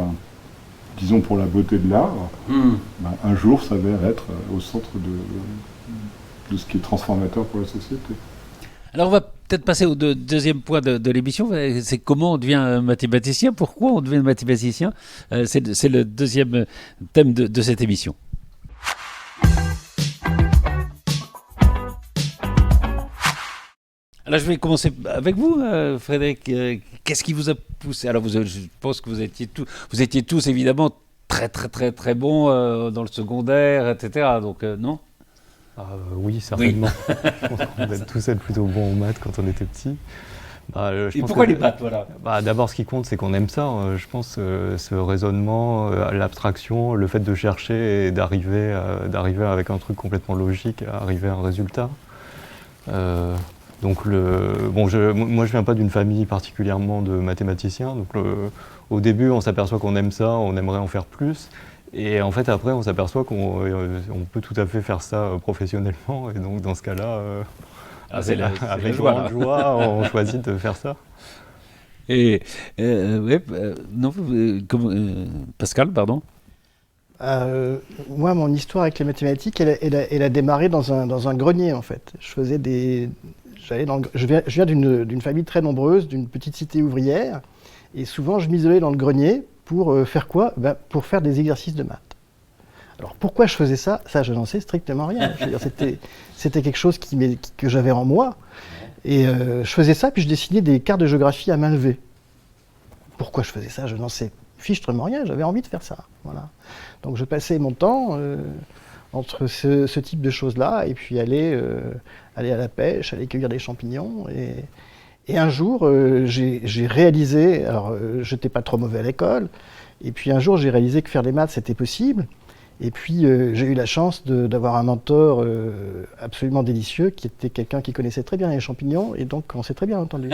disons pour la beauté de l'art, un jour s'avère être au centre de ce qui est transformateur pour la société. Alors on va peut-être passer au deuxième point de l'émission, c'est comment on devient mathématicien, pourquoi on devient mathématicien, c'est le deuxième thème de cette émission. Alors, je vais commencer avec vous, Frédéric. Qu'est-ce qui vous a poussé? Alors, je pense que vous étiez tous évidemment très, très, très, très bons dans le secondaire, etc. Donc, non? Oui, certainement. Je pense qu'on devait tous être plutôt bons en maths quand on était petit. Et pourquoi les maths, voilà? D'abord, ce qui compte, c'est qu'on aime ça. Je pense ce raisonnement, l'abstraction, le fait de chercher et d'arriver avec un truc complètement logique, à arriver à un résultat. Donc, moi, je viens pas d'une famille particulièrement de mathématiciens. Donc, au début, on s'aperçoit qu'on aime ça, on aimerait en faire plus. Et en fait, après, on s'aperçoit qu'on peut tout à fait faire ça professionnellement. Et donc, dans ce cas-là, avec grande joie, on choisit de faire ça. Et non, Pascal, pardon. Moi, mon histoire avec les mathématiques, elle a démarré dans un grenier, en fait. Je viens d'une famille très nombreuse, d'une petite cité ouvrière, et souvent, je m'isolais dans le grenier pour faire quoi? Pour faire des exercices de maths. Alors, pourquoi je faisais ça? Ça, je n'en sais strictement rien. Je veux dire, c'était quelque chose que j'avais en moi, et je faisais ça, puis je dessinais des cartes de géographie à main levée. Pourquoi je faisais ça? Je n'en sais fichtrement rien, j'avais envie de faire ça. Voilà. Donc je passais mon temps entre ce type de choses-là et puis aller à la pêche, aller cueillir des champignons. Et un jour, j'ai réalisé, alors je n'étais pas trop mauvais à l'école, et puis un jour j'ai réalisé que faire des maths c'était possible. Et puis j'ai eu la chance d'avoir un mentor absolument délicieux qui était quelqu'un qui connaissait très bien les champignons et donc on s'est très bien entendu.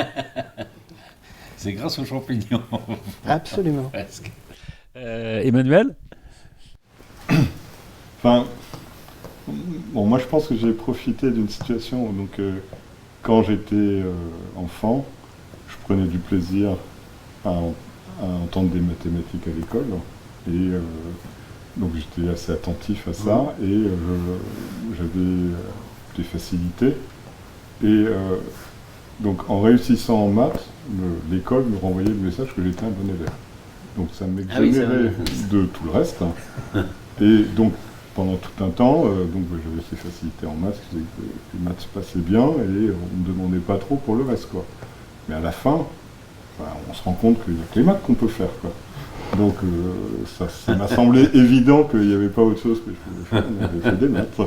C'est grâce aux champignons. Absolument. Presque. Emmanuel? Enfin, bon, moi je pense que j'ai profité d'une situation. Donc, quand j'étais enfant, je prenais du plaisir à entendre des mathématiques à l'école. Et donc j'étais assez attentif à ça et j'avais des facilités. Et donc en réussissant en maths, l'école me renvoyait le message que j'étais un bon élève. Donc ça m'exonérait de tout le reste. Et donc pendant tout un temps, j'avais ces facilités en maths, que les maths se passaient bien et on ne me demandait pas trop pour le reste, quoi. Mais à la fin, on se rend compte qu'il n'y a que les maths qu'on peut faire, quoi. Donc ça m'a semblé évident qu'il n'y avait pas autre chose que je pouvais faire, j'avais fait des maths.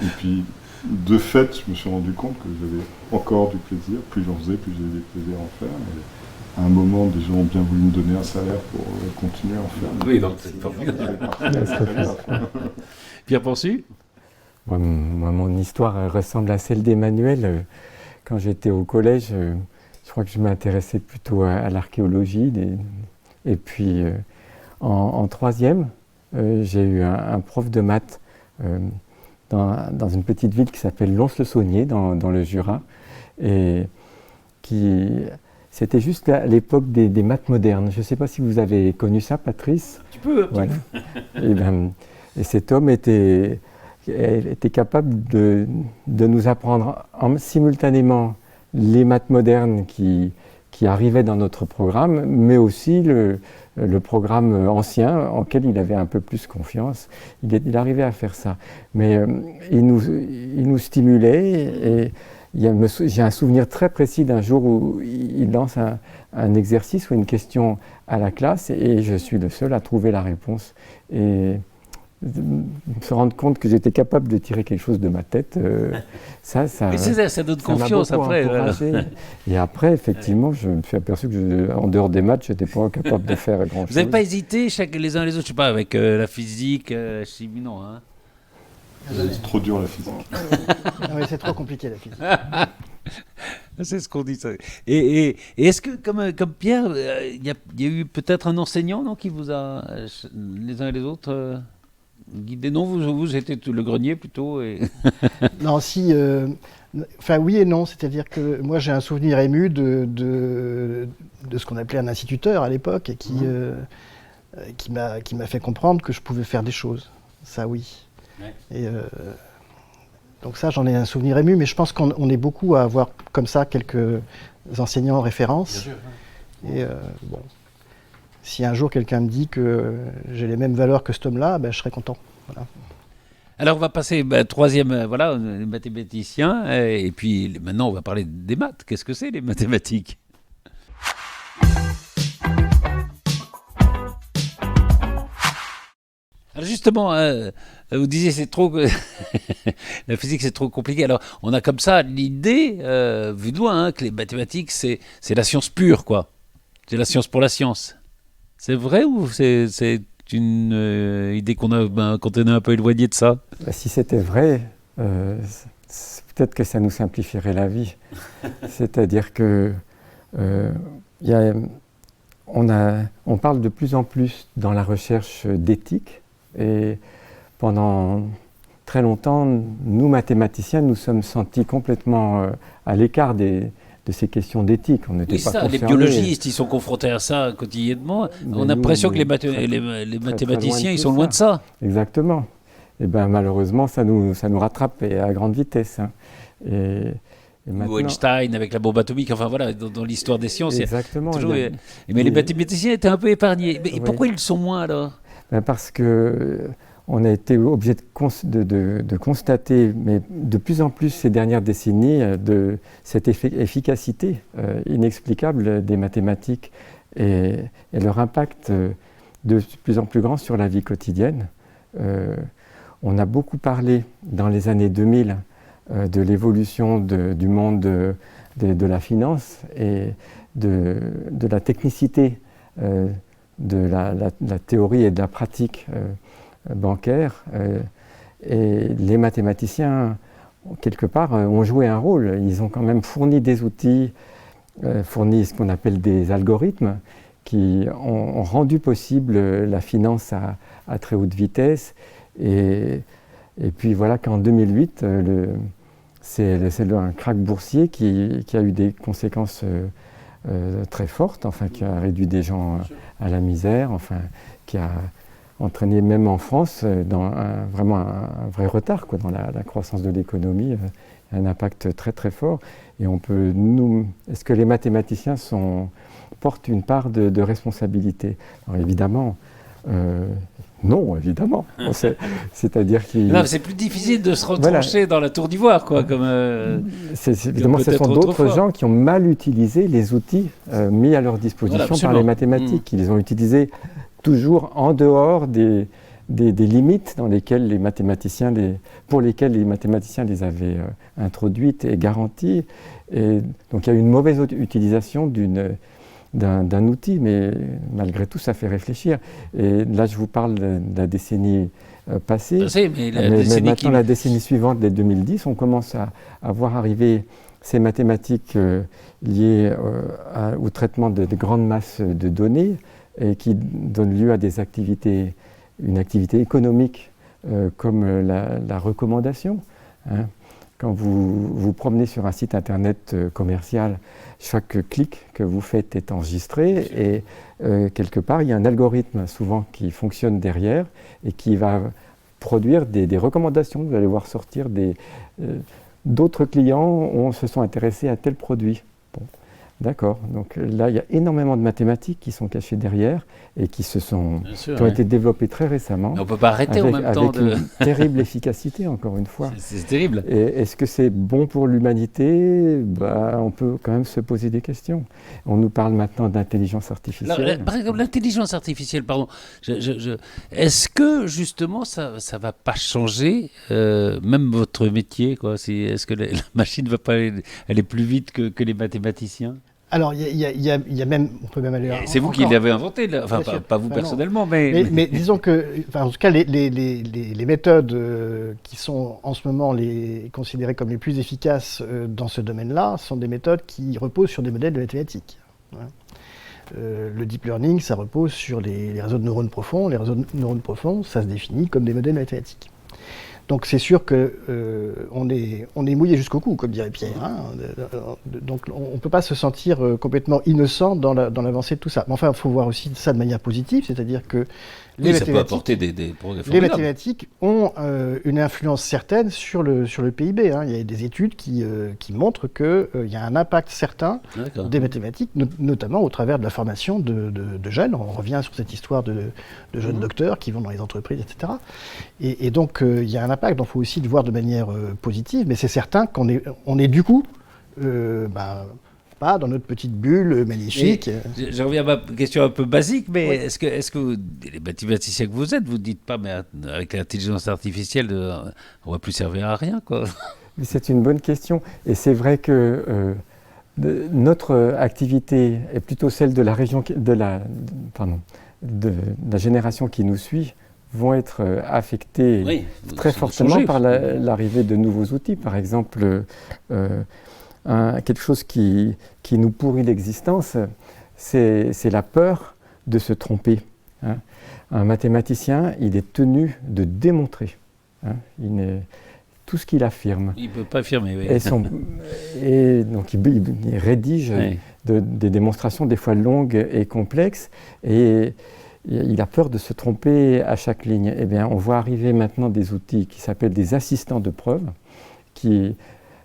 Et puis de fait, je me suis rendu compte que j'avais encore du plaisir, plus j'en faisais, plus j'avais du plaisir à en faire. Et à un moment, des gens ont bien voulu me donner un salaire pour continuer à en faire. Oui, donc c'est formidable. Pierre Ponsu? Moi, mon histoire ressemble à celle d'Emmanuel. Quand j'étais au collège, je crois que je m'intéressais plutôt à l'archéologie. Et puis, en troisième, j'ai eu un prof de maths dans une petite ville qui s'appelle Lons-le-Saunier, dans le Jura, et c'était juste à l'époque des maths modernes. Je ne sais pas si vous avez connu ça, Patrice. Tu peux. Voilà. Et cet homme était capable de nous apprendre simultanément les maths modernes qui arrivaient dans notre programme, mais aussi le programme ancien, auquel il avait un peu plus confiance. Il arrivait à faire ça. Mais il nous stimulait. Et j'ai un souvenir très précis d'un jour où il lance un exercice ou une question à la classe et je suis le seul à trouver la réponse. Et se rendre compte que j'étais capable de tirer quelque chose de ma tête, ça donne confiance après. Et après, effectivement, je me suis aperçu que en dehors des maths, je n'étais pas capable de faire grand-chose. Vous n'avez pas hésité les uns les autres, je ne sais pas, avec la physique, la chimie, non, hein? C'est trop dur la physique. Oui, c'est trop compliqué la physique. C'est ce qu'on dit. Ça. Et est-ce que, comme Pierre, il y a eu peut-être un enseignant, non, qui vous a, les uns et les autres, guidé? Non, vous étiez le grenier plutôt Non, si. Enfin, oui et non. C'est-à-dire que moi, j'ai un souvenir ému de ce qu'on appelait un instituteur à l'époque et qui m'a fait comprendre que je pouvais faire des choses. Ça, oui. Ouais. Et donc ça, j'en ai un souvenir ému, mais je pense qu'on est beaucoup à avoir comme ça quelques enseignants en référence. Bien sûr, ouais. Et bon, si un jour quelqu'un me dit que j'ai les mêmes valeurs que cet homme-là, ben, je serais content. Voilà. Alors on va passer troisième, voilà, les mathématiciens, et puis maintenant on va parler des maths. Qu'est-ce que c'est les mathématiques? Alors justement, vous disiez c'est trop la physique c'est trop compliqué. Alors on a comme ça l'idée, vue de loin, que les mathématiques c'est la science pure, quoi. C'est la science pour la science. C'est vrai ou c'est une idée qu'on a quand on est un peu éloigné de ça? Si c'était vrai, peut-être que ça nous simplifierait la vie. C'est-à-dire que on parle de plus en plus dans la recherche d'éthique. Et pendant très longtemps, nous mathématiciens, nous sommes sentis complètement à l'écart de ces questions d'éthique. On n'était pas concernés. Les biologistes, ils sont confrontés à ça quotidiennement. On a l'impression que les mathématiciens, ils sont loin de ça. Exactement. Et bien malheureusement, ça nous rattrape et à grande vitesse. Hein. Et maintenant, ou Einstein avec la bombe atomique, enfin voilà, dans l'histoire des sciences. Exactement. Mais les mathématiciens étaient un peu épargnés. Mais pourquoi ils le sont moins alors? Parce qu'on a été obligé de constater, mais de plus en plus ces dernières décennies, de cette efficacité inexplicable des mathématiques et leur impact de plus en plus grand sur la vie quotidienne. On a beaucoup parlé dans les années 2000 de l'évolution du monde de la finance et de la technicité de la théorie et de la pratique bancaire. Et les mathématiciens, quelque part, ont joué un rôle. Ils ont quand même fourni des outils, fourni ce qu'on appelle des algorithmes, qui ont rendu possible la finance à très haute vitesse. Et puis voilà qu'en 2008, c'est un krach boursier qui a eu des conséquences très forte, enfin, qui a réduit des gens à la misère, enfin, qui a entraîné même en France vraiment un vrai retard dans la croissance de l'économie, un impact très très fort. Et est-ce que les mathématiciens portent une part de responsabilité? Alors évidemment, non, évidemment. C'est-à-dire c'est plus difficile de se retrancher dans la tour d'ivoire, quoi. Évidemment, ce sont d'autres gens qui ont mal utilisé les outils mis à leur disposition par les mathématiques. Ils les ont utilisés toujours en dehors des limites pour lesquelles les mathématiciens les avaient introduites et garanties. Et donc il y a eu une mauvaise utilisation d'un outil, mais malgré tout, ça fait réfléchir. Et là, je vous parle de la décennie passée. Mais maintenant, la décennie suivante, dès 2010, on commence à voir arriver ces mathématiques liées au traitement de grandes masses de données et qui donnent lieu à une activité économique comme la recommandation. Hein. Quand vous vous promenez sur un site internet commercial, chaque clic que vous faites est enregistré et quelque part, il y a un algorithme souvent qui fonctionne derrière et qui va produire des recommandations. Vous allez voir sortir d'autres clients se sont intéressés à tel produit. Bon, d'accord. Donc là, il y a énormément de mathématiques qui sont cachées derrière et qui ont été développées très récemment. Mais on ne peut pas arrêter en même temps avec une terrible efficacité, encore une fois. C'est terrible. Et est-ce que c'est bon pour l'humanité? On peut quand même se poser des questions. On nous parle maintenant d'intelligence artificielle. Par exemple, l'intelligence artificielle, pardon. Est-ce que justement ça ne va pas changer même votre métier, quoi? Est-ce que la machine va pas aller plus vite que les mathématiciens? Alors, il y a même, on peut même aller. C'est vous qui l'avez inventé, enfin pas vous personnellement, mais disons que, en tout cas, les méthodes qui sont en ce moment considérées comme les plus efficaces dans ce domaine-là sont des méthodes qui reposent sur des modèles de mathématiques. Le deep learning, ça repose sur les réseaux de neurones profonds. Les réseaux de neurones profonds, ça se définit comme des modèles mathématiques. Donc c'est sûr qu'on est mouillé jusqu'au cou, comme dirait Pierre. Hein. Donc on ne peut pas se sentir complètement innocent dans l'avancée de tout ça. Mais enfin, il faut voir aussi ça de manière positive, c'est-à-dire que Oui, ça peut apporter des progrès les formidables. mathématiques ont une influence certaine sur le PIB. Hein. Il y a des études qui montrent qu'il y a un impact certain des mathématiques, notamment au travers de la formation de jeunes. On revient sur cette histoire de jeunes docteurs qui vont dans les entreprises, etc. Et donc, il y a un impact. Donc, il faut aussi le voir de manière positive. Mais c'est certain qu'on est du coup... pas dans notre petite bulle magnifique. Je reviens à ma question un peu basique, mais est-ce que les mathématiciens que vous êtes, vous ne dites pas, mais avec l'intelligence artificielle, on ne va plus servir à rien, quoi. C'est une bonne question. Et c'est vrai que notre activité est plutôt celle de la région, de la génération qui nous suit, vont être affectées très fortement par l'arrivée de nouveaux outils. Par exemple, quelque chose qui nous pourrit l'existence, c'est la peur de se tromper. Hein. Un mathématicien, il est tenu de démontrer. Hein. Tout ce qu'il affirme. Il ne peut pas affirmer, oui. Et donc il rédige des démonstrations des fois longues et complexes, et il a peur de se tromper à chaque ligne. Eh bien, on voit arriver maintenant des outils qui s'appellent des assistants de preuve, qui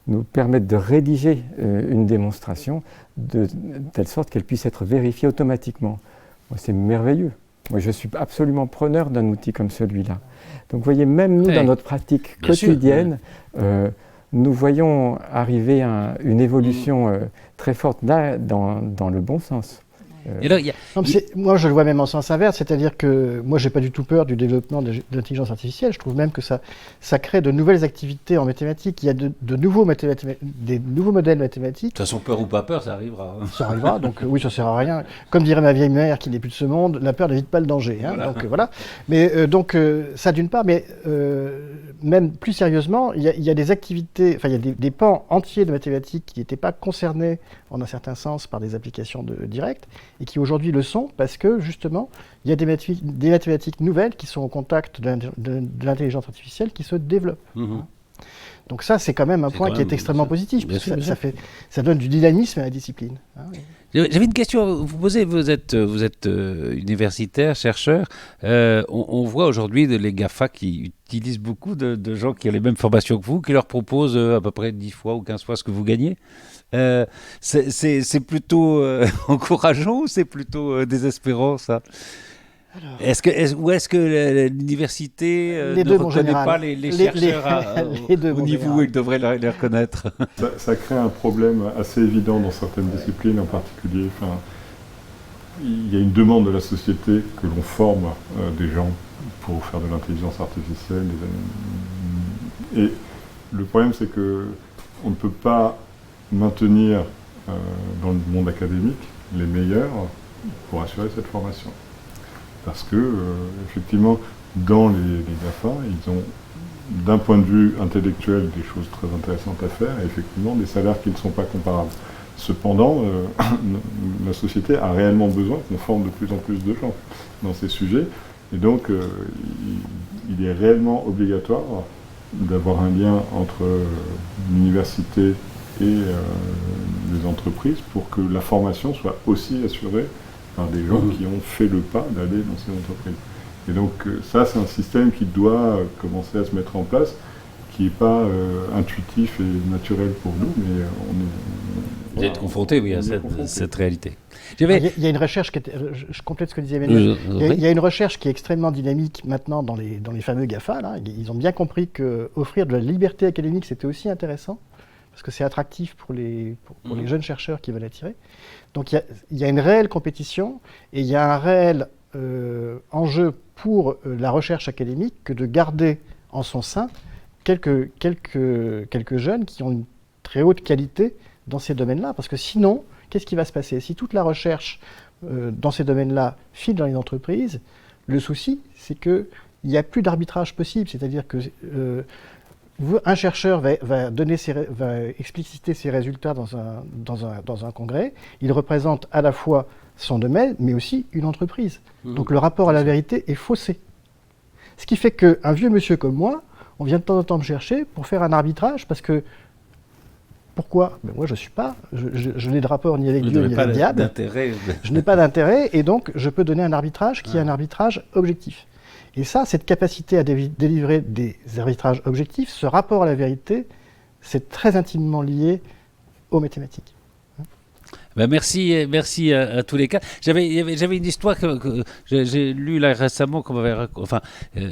nous permettent de rédiger une démonstration de telle sorte qu'elle puisse être vérifiée automatiquement. C'est merveilleux. Moi, je suis absolument preneur d'un outil comme celui-là. Donc, vous voyez, même nous, dans notre pratique quotidienne, nous voyons arriver une évolution très forte là, dans le bon sens. Et là, moi, je le vois même en sens inverse, c'est-à-dire que moi, j'ai pas du tout peur du développement de l'intelligence artificielle. Je trouve même que ça crée de nouvelles activités en mathématiques. Il y a des nouveaux modèles mathématiques. De toute façon, peur ou pas peur, ça arrivera. Ça arrivera, donc oui, ça sert à rien. Comme dirait ma vieille mère qui n'est plus de ce monde, la peur n'évite pas le danger. Hein, voilà. Donc voilà. Mais ça d'une part, mais même plus sérieusement, il y a des activités, enfin il y a des pans entiers de mathématiques qui n'étaient pas concernés en un certain sens par des applications directes, et qui aujourd'hui le sont parce que justement il y a des mathématiques nouvelles qui sont au contact de l'intelligence artificielle qui se développent. Donc ça, c'est quand même un point qui est extrêmement positif, parce que ça donne du dynamisme à la discipline. Hein, oui. J'avais une question à vous poser. Vous êtes universitaire, chercheur. On voit aujourd'hui les GAFA qui utilisent beaucoup de gens qui ont les mêmes formations que vous, qui leur proposent à peu près 10 fois ou 15 fois ce que vous gagnez. C'est plutôt encourageant ou c'est plutôt désespérant, ça? Alors, est-ce que l'université ne reconnaît pas les chercheurs au niveau où il devrait les reconnaître? Ça crée un problème assez évident dans certaines disciplines en particulier. Enfin, il y a une demande de la société que l'on forme des gens pour faire de l'intelligence artificielle. Et le problème, c'est qu'on ne peut pas maintenir dans le monde académique les meilleurs pour assurer cette formation. Parce que, effectivement, dans les GAFA, ils ont, d'un point de vue intellectuel, des choses très intéressantes à faire, et effectivement, des salaires qui ne sont pas comparables. Cependant, la société a réellement besoin qu'on forme de plus en plus de gens dans ces sujets, et donc il est réellement obligatoire d'avoir un lien entre l'université et les entreprises pour que la formation soit aussi assurée par des gens qui ont fait le pas d'aller dans ces entreprises. Et donc ça, c'est un système qui doit commencer à se mettre en place, qui n'est pas intuitif et naturel pour nous, mais vous êtes confronté, oui, à cette réalité. Il y a une recherche je complète ce que disait Emmanuel. Il y a une recherche qui est extrêmement dynamique maintenant dans les fameux GAFA. Là. Ils ont bien compris qu'offrir de la liberté académique, c'était aussi intéressant, parce que c'est attractif pour les jeunes chercheurs qui veulent attirer. Donc il y a une réelle compétition et il y a un réel enjeu pour la recherche académique que de garder en son sein quelques jeunes qui ont une très haute qualité dans ces domaines-là. Parce que sinon, qu'est-ce qui va se passer? Si toute la recherche dans ces domaines-là file dans les entreprises, le souci, c'est qu'il n'y a plus d'arbitrage possible. C'est-à-dire que un chercheur va expliciter ses résultats dans un congrès. Il représente à la fois son domaine, mais aussi une entreprise. Donc le rapport à la vérité est faussé. Ce qui fait qu'un vieux monsieur comme moi, on vient de temps en temps me chercher pour faire un arbitrage, parce que Pourquoi? Ben moi, je suis pas. Je n'ai de rapport ni avec Vous Dieu n'avez ni pas avec le diable. d'intérêt. Je n'ai pas d'intérêt et donc je peux donner un arbitrage qui est un arbitrage objectif. Et ça, cette capacité à délivrer des arbitrages objectifs, ce rapport à la vérité, c'est très intimement lié aux mathématiques. Ben merci à tous les cas. J'avais une histoire que j'ai lue là récemment qu'on m'avait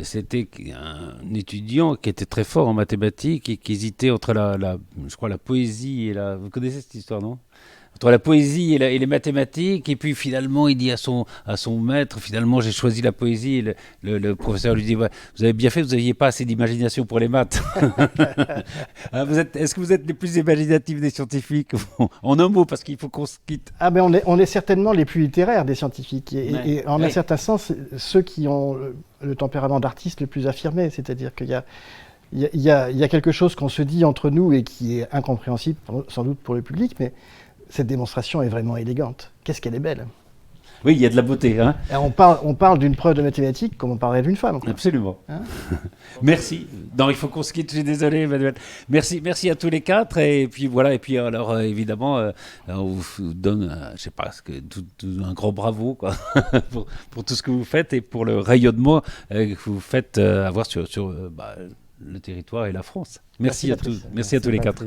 c'était un étudiant qui était très fort en mathématiques et qui hésitait entre je crois la poésie et la. Vous connaissez cette histoire, non? Entre la poésie et les mathématiques, et puis finalement il dit à son maître, finalement j'ai choisi la poésie, et le professeur lui dit, ouais, vous avez bien fait, vous n'aviez pas assez d'imagination pour les maths. Est-ce que vous êtes les plus imaginatifs des scientifiques? En un mot, parce qu'il faut qu'on se quitte. Ah ben on est certainement les plus littéraires des scientifiques, et en un certain sens, ceux qui ont le tempérament d'artiste le plus affirmé, c'est-à-dire qu'il y a quelque chose qu'on se dit entre nous et qui est incompréhensible sans doute pour le public, mais cette démonstration est vraiment élégante. Qu'est-ce qu'elle est belle! Oui, il y a de la beauté. Hein. Et on parle d'une preuve de mathématiques comme on parlerait d'une femme. Quoi. Absolument. Hein? Merci. Non, il faut qu'on se quitte, je suis désolé, Emmanuel. Merci à tous les quatre. Et puis voilà, et puis alors évidemment, on vous donne, je sais pas, un grand bravo quoi, pour tout ce que vous faites et pour le rayonnement que vous faites avoir sur le territoire et la France. Merci à tous. Merci à tous les quatre.